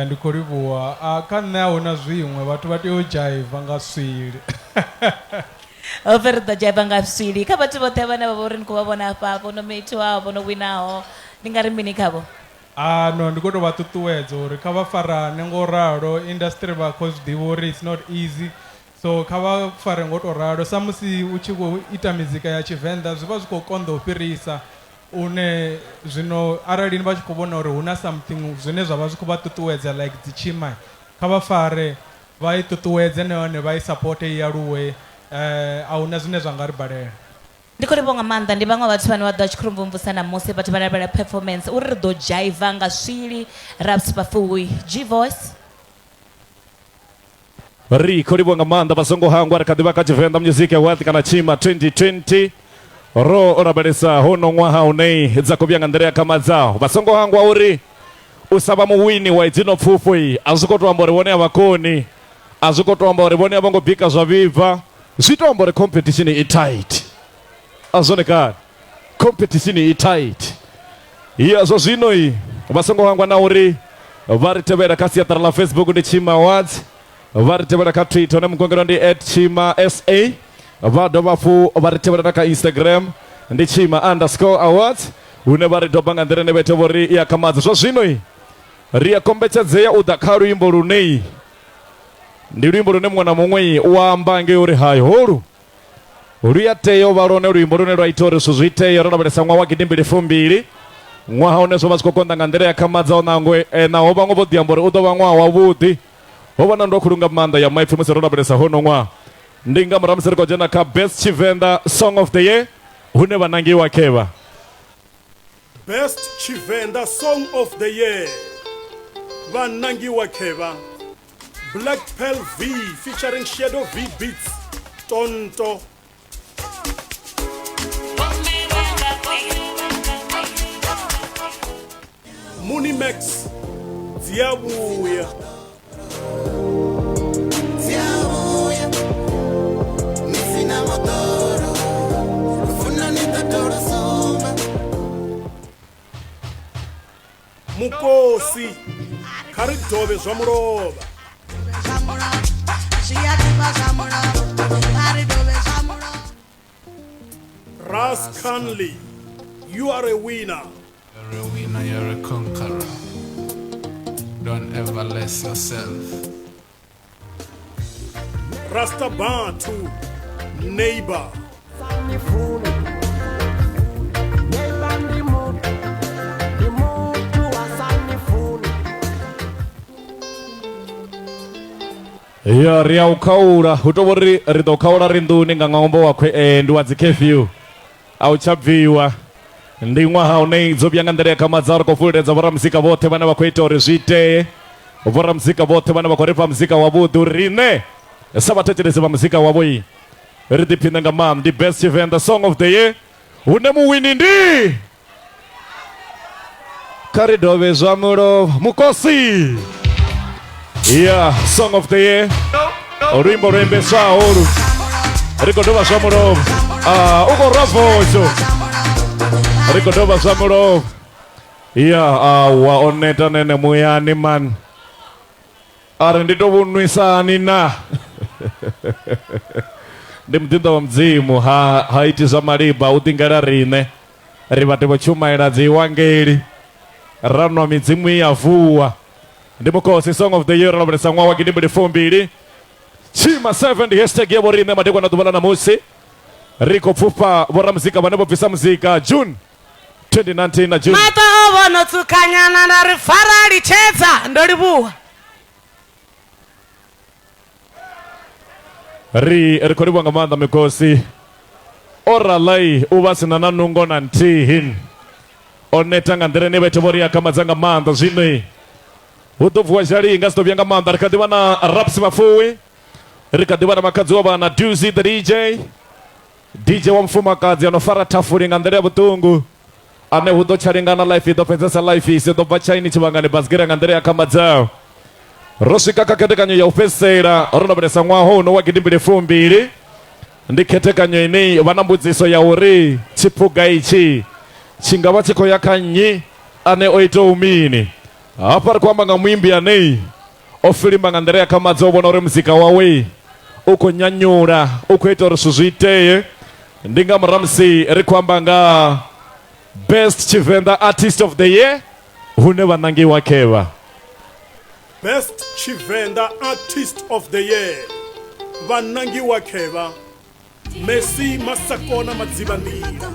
Ndiko livhuwa kha nṋe ahuna zwiṅwe vhathu vha tea u dzhaiva nga swili oferi ḓo dzhaiva nga swili kha vhathu vhoṱhe vhane vha vha uri ni khou vha vhona hafha vho no meithiwaho vho no winaho ndi nga ri mini khavho? No ndi khou tou vha ṱuṱuwedza uri kha vha farane ngo ralo industry vha khou zwi ḓivha uri it's not easy so kha vha fare ngo tou ralo sa musi u tshi khou ita mizika ya Tshivenda zwi vha zwi khou konḓa u fhirisa une zwino arali ni vha tshi khou vhona uri hu na something zwine zwa vha zwi khou vha ṱuṱuwedza like dzi Tshima kha vha fare vha i ṱuṱuwedze nahone vha i support i aluwe a huna zwine zwa nga ri balela. Ndi khou livhuwa nga maanḓa ndi vhaṅwe vhathu vhane vha ḓo tshi khou mvumvusa namusi vhathu vha lavhelela performance uri ri ḓo dzhaiva nga swili Raps Bafuwi G voice ri khou livhuwa nga maanḓa vasongo hangwa ri kha ḓi vha kha Tshivenda Music Award kana Tshima 2020 ro o lavhelesa hono ṅwaha une dza khou vhuya nga nḓila ya Kamaza vasongo hangwa uri u sa vha muwini wa idzino pfufho iyi a zwi khou tou amba uri vhone a vha koni a zwi khou tou amba uri vhone a vho ngo bika zwa vhibva zwi tou amba uri competition i tight azonekana competition i tight zwo zwino i vasongo hangwa na uri vha ri tevhela kha siaṱara ḽa Facebook ndi Tshima Awards vha ri tevhela kha Twitter hone mugongelo ndi @Tshima SA vha dovha fu vha ri tevhela kha Instagram ndi Tshima_Awards hune vha ri doba nga nḓila ine vha ita vhori i ya Kamaza zwa zwino i ri a kombetshedzea u ḓa kha luimbo lune ndi luimbo lune muṅwe na muṅwe u amba ngei uri hayi holu lu ya tea u vha lone luimbo lune lwa ita uri zwithu zwi itee ro lavhelesa ṅwaha wa 2022 ṅwaha une zwo vha zwi khou konḓa nga nḓila ya Kamaza nangwe naho vhaṅwe vho ḓi amba uri u ḓo vha ṅwaha wavhuḓi Obana ndo kulunga manda ya maifi musero rabelesa hono ngwa. Ndinga mramsere ko jana ka best Tshivenda song of the year. Hune banangi wa keva. Best Tshivenda song of the year. Vanangi wa keva. Black Pearl V featuring Shadow V Beats. Tonto. Munimax. Ziabuya. Ziabuya. Nisina motoro. Kufuna nitatoro soma. Mukosi. Karidove Zamuroba. Ras Conley, you are a winner. You're a winner, you're a conqueror. Don't ever less yourself. Rasta Bantu, neighbor. Ya ria ukaura hutobori rido kaura rinduni ngangombo wakwe nduwa zikefyu au chabviwa ndingwa haone zobyanga ndere kama zaro ko fuleza bora mzika bote bana bakwita orejite bora mzika bote bana bakorepa mzika wabudu rine sabatetereza mzika waboi ridipinda ngam the best event the song of the year unemu wini ndi Karidove Zamuro Mukosi. Yeah, song of the year. Orimbo rembe sa oru. Rikodova Zamuro. Ugo Ravojo. Rikodova Zamuro. Yeah, wa oneta nene muyani man. Arendito bunwisa nina. Ndimtindo wa mzimu haitiza mariba utingara rine. Ribatebo chuma irazi wangeri. Rano mizimu yavuwa. Ndimukosi song of the year Robert wa Gidimbi 2 Tshima 7 hashtag yabo rine madekwa na dubala na musi. Riko Fupa bora muzika banebo visa muzika June 2019 na June. Mata obono tukanyana na rifara licheza ndolibuwa. Rekodiwa ngamanda mikosi. Ora lai ubasina nanungo na ntihin. Oneta ngandere nebe tebori kama zanga manda zini. Utovu wa jari ngasto byanga manda rekadiwa na Raps Mafuwi. Rekadiwa na makazuwa na Duzi the DJ wa mfuma kazi anofara tafuri ngandere butungu. Ane hudo charingana life do penzesa life ise do bachaini chibangane basgira ngandere kama zao. Rosika kaketekanyo ya upesera Rona beresa ngwaho no wa Gidimbi 2 ndiketekanyo ini banambudziso ya uri chipuga ichi chingaba chiko yakanyi ane oito umini apa kwamba ngamwimbi ane ofilimba ngandere kama zobo na muzika wawe uko nyanyura uko ito rusuziteye ndinga mramsi rikwamba nga best Tshivenda artist of the year hune banangi wakeva. Best Tshivenda Artist of the Year. Vanangi wakeva. Messi Masakona Madzibandira.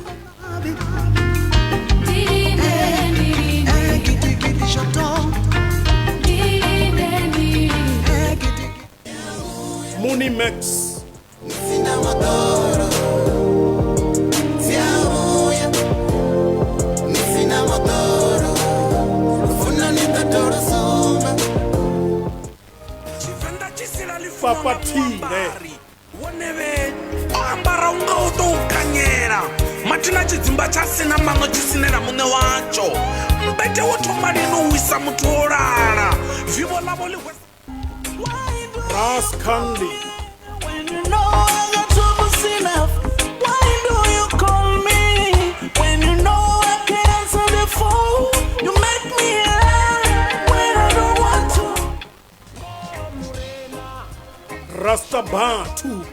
Munimax. Papatine woneve ambara unga utokanyera matina chidzimba chasina mano chisinera mune wacho mbete wotoma lino wisa mutu orara vivo lavo liwe Ras Conley. When you know I got troubles enough, why do you call me? When you know I can't answer the phone, you make me laugh when I don't want to. Rasta Bantu.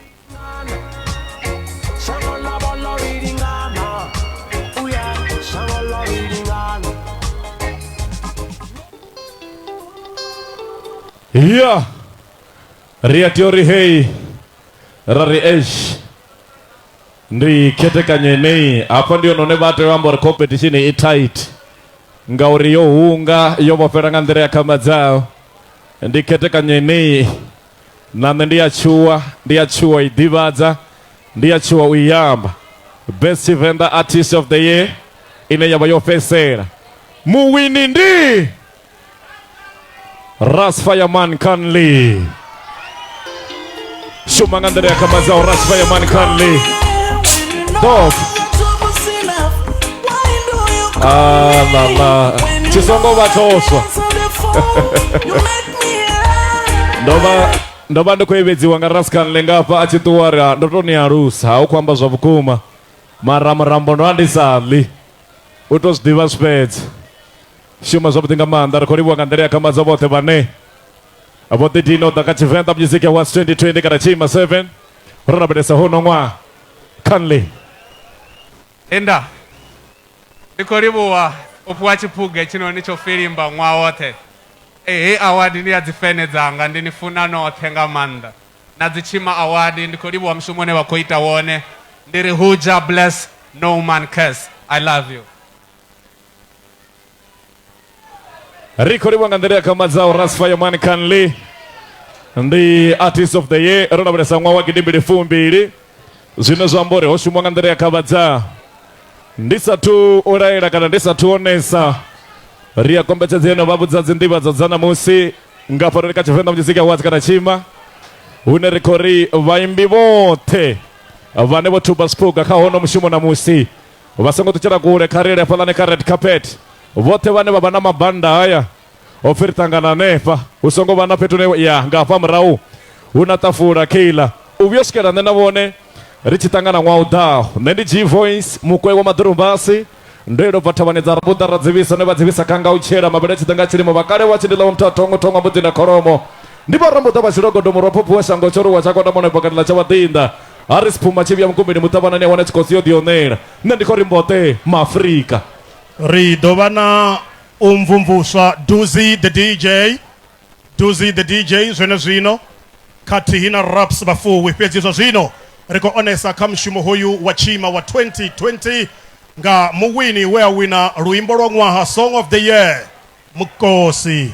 Yeah. Riatiori hei. Rari esh. Ndi ketekanye nei. Hapa ndio none bate wambo competition i tight. Ngauri yo unga yo mopera ngandere kama zao. ndikete kanyeni nane ndiachua idivadza ndiachua uyamba best Tshivenda artist of the year ine yaba yofesera muwini ndi Ras Fireman Kanli shumangandere kamazao Ras Fireman Kanli top la chisongo batoswa ndoba ndikuividziwa nga Ras Kanli ngapa achituwara ndotoni harusa au kwamba zwa vukuma marambo ndo andisali utozdiva speds shuma zobutinga manda rikoriwa ngandere kamaza vote vane avote dino daka Tshivenda music ya was 2020 kana Tshima 7 rona bedesa hono ngwa Kanli enda ndikoriwa opuwa chipuge chino nicho filimba mwa wote award ni adzifene dzanga ndinifuna nothe nga manda na Tshima award ndikoriwa mshumone wakoita wone ndiri huja bless no man curse. I love you. rikoriwa ngandere kamazao Ras Fireman Kanli ndi artist of the year rona bedesa ngwa wakidimbiri fumbiri zino zambore oshumwa ngandere kabadza ndisatu oraira kana ndisatu onesa ria kombetsedzeno vabudza ndiva dzadzana musi ngafarika Tshivenda music awards kana Tshima une rikori vaimbi vothe vane votuba spuga kahono mushumo na musi vasango tuchera kure karire falane ka red carpet vote vane vabana mabanda aya ofiritangana nepa usongo vana petu ya ngafa mrau unatafura kila uvyoskera nena vone richitangana ngwaudao nendi G-Voice mukwe wa madurumbasi ndero vatavanedza rabuda radzivisa nevadzivisa kanga uchera mabere chitanga chirimo vakare vachindila mtatongo tonga mbuti na koromo ndipo rambuda vachirogodomo ropopu wesango choruwa chakwada mone pakatila chavadinda arispuma chivya mkumbini mutavanani awane chikosiyo dionera nendikori mbote maafrika ridovana umvumvuswa Duzi the DJ zwene zwino kati hina raps bafu wipedzizwa zwino riko onesa kamshumo huyu wa Tshima wa 2020 nga muwini wea wina ruimbo rwa ngwaha song of the year mukosi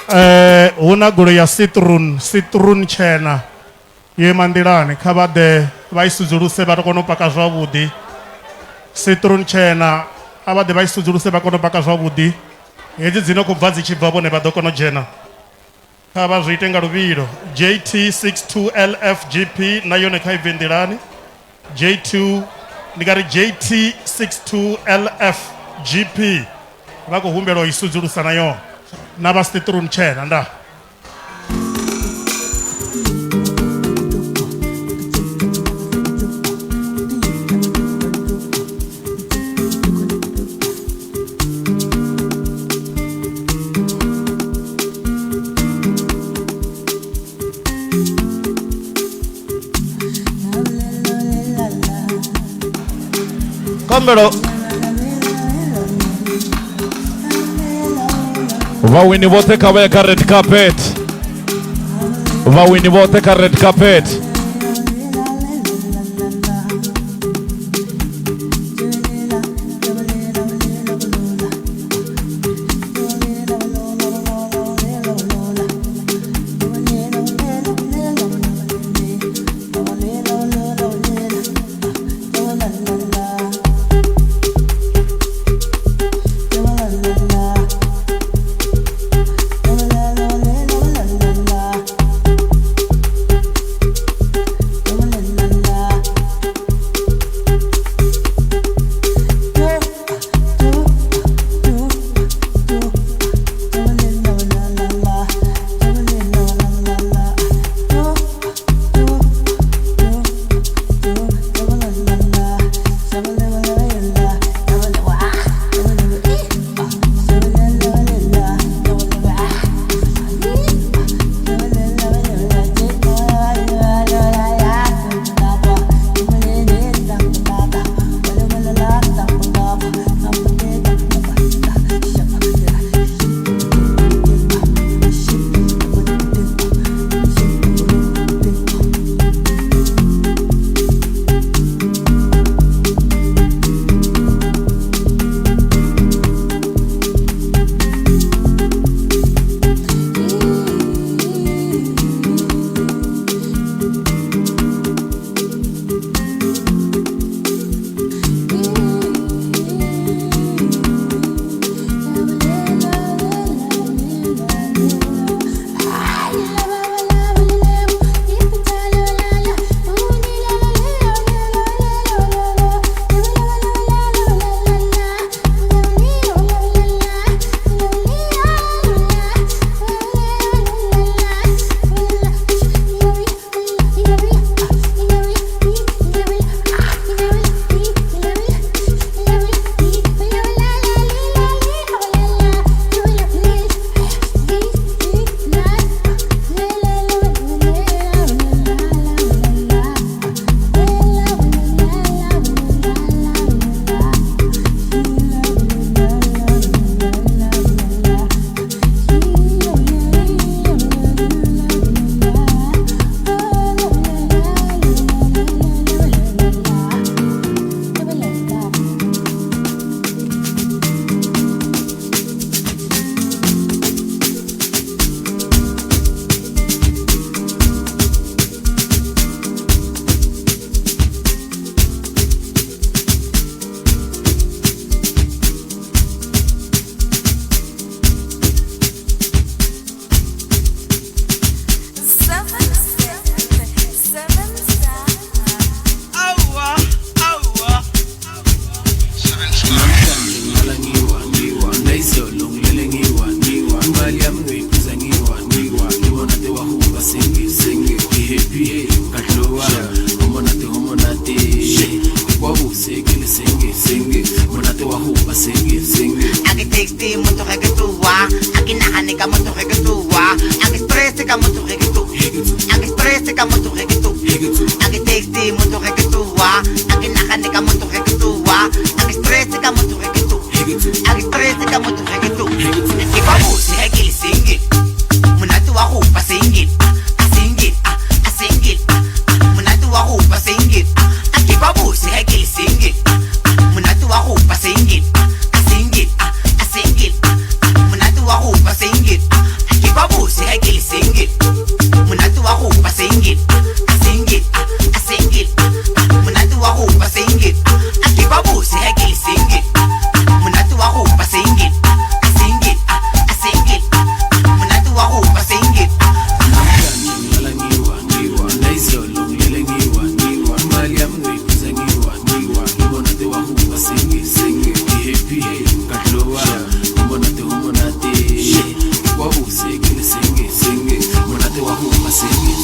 huna goloi ya citroen tshena ye mandirani kha vha ḓe vha i sudzuluse vha kone u paka zwavhuḓi. Citroen tshena a vha ḓe vha i sudzuluse vha kone u paka zwavhuḓi. Hedzi dzi no khou bva dzi tshi bva vhone vha ḓo kona u dzhena kha vha zwi ite nga luvhilo. JT62LFGP na yone kha i bve nḓilani. J2 ndi nga ri JT62LFGP vha khou humbelwa u i sudzulusa na yone na vha citroen tshena nda. Kombero vawini vote kaveka red carpet, vawini vote ka red carpet. happy katlowa umonate wabuse kile senge umonate wahuma senge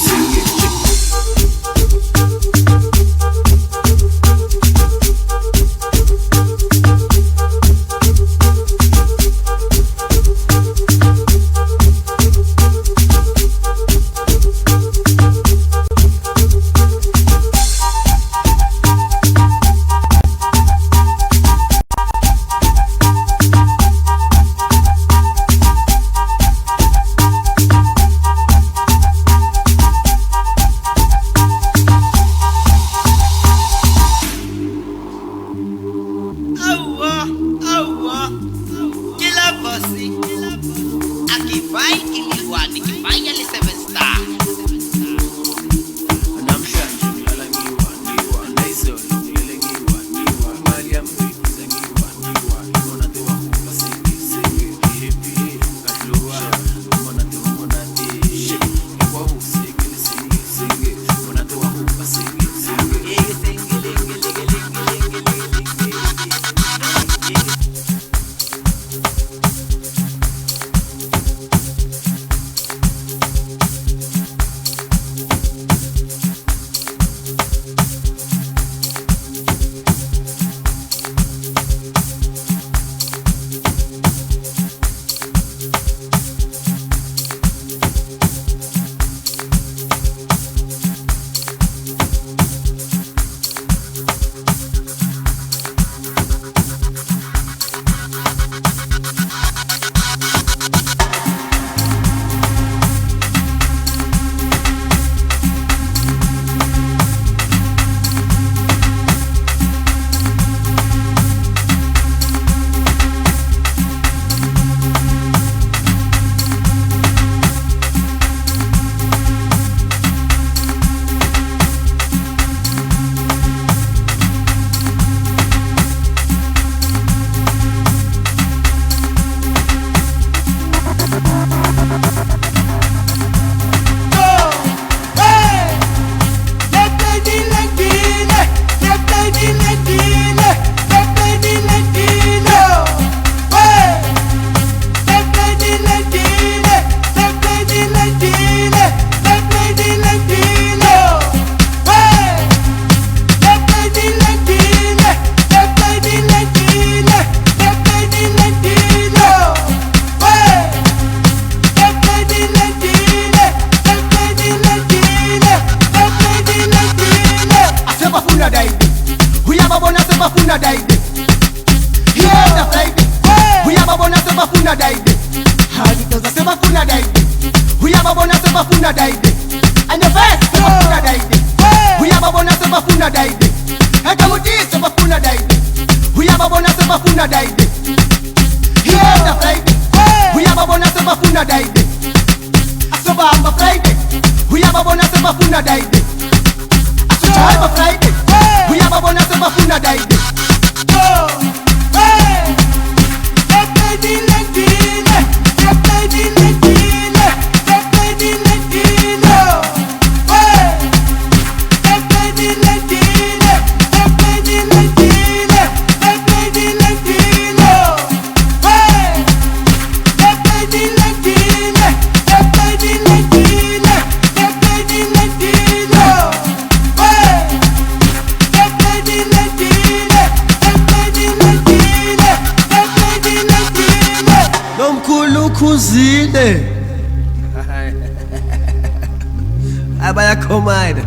Abayakhomada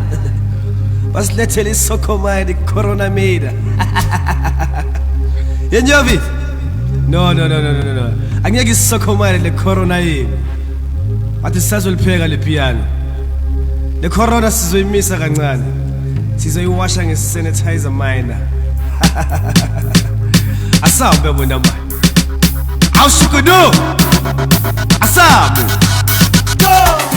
basilethele isokhomada icorona mida yenjovi no angeke isokhomada le corona yini bathi sisazolipheka le piano le corona sizoyimisa kancane sizoyiwasha ngesanitizer minor asabe bona manje awushukudu asabe go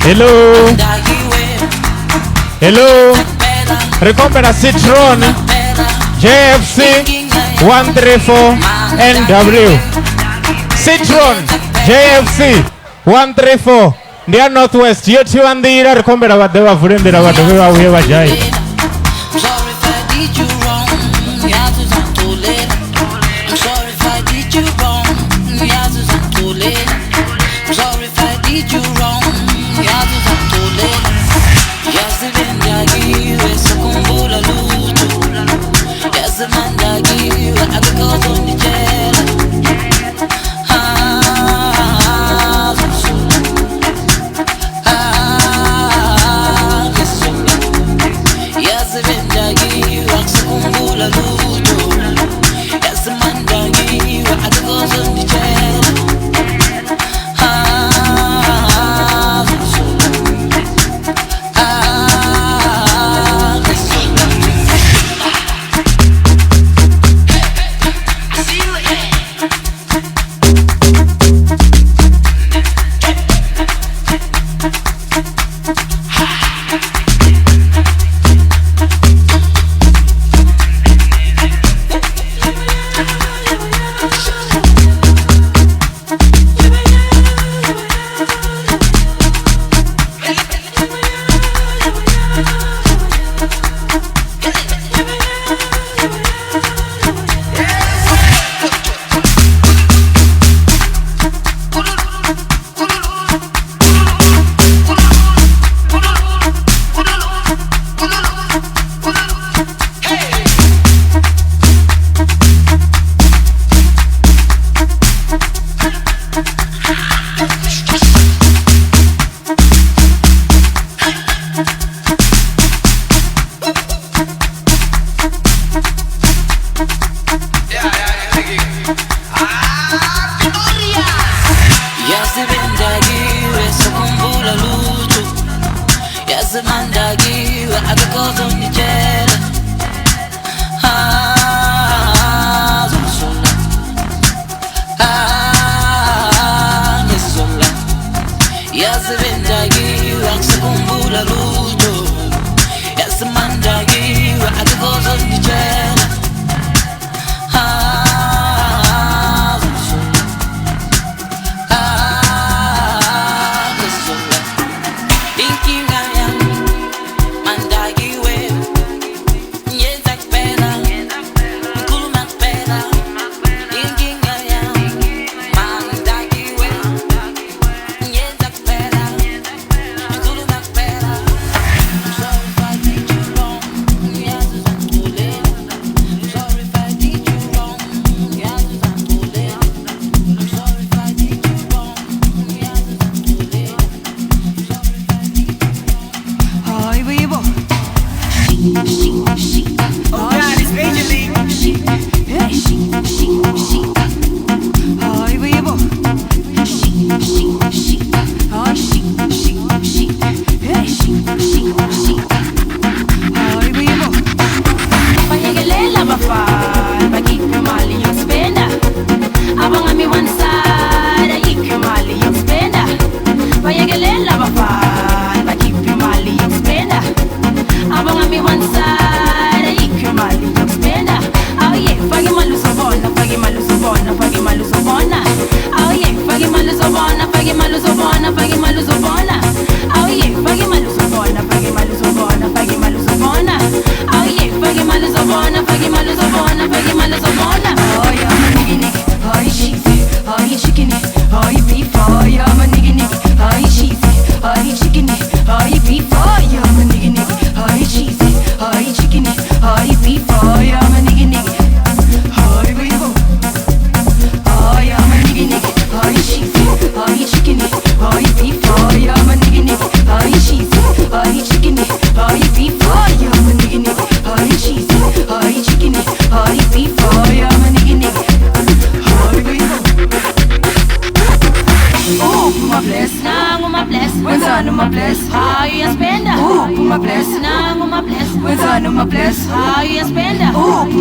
Hello. Hello. Recombera Citron. JFC 134 NW. Citron JFC 134 ndia Northwest yotiwandira recombera badde bavulembera badde bawuye bajayi.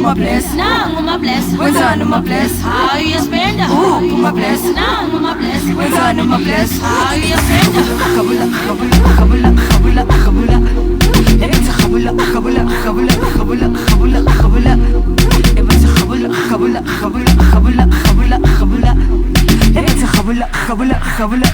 uma bless. Now uma bless. Wenzani uma bless. How you spend? Uma bless. Now uma bless. Wenzani uma bless. How you spend? Kabula, kabula, kabula, kabula, kabula. It's a kabula, kabula, kabula, kabula, kabula, kabula. It's a kabula, kabula, kabula, kabula, kabula, kabula. It's a kabula, kabula, kabula,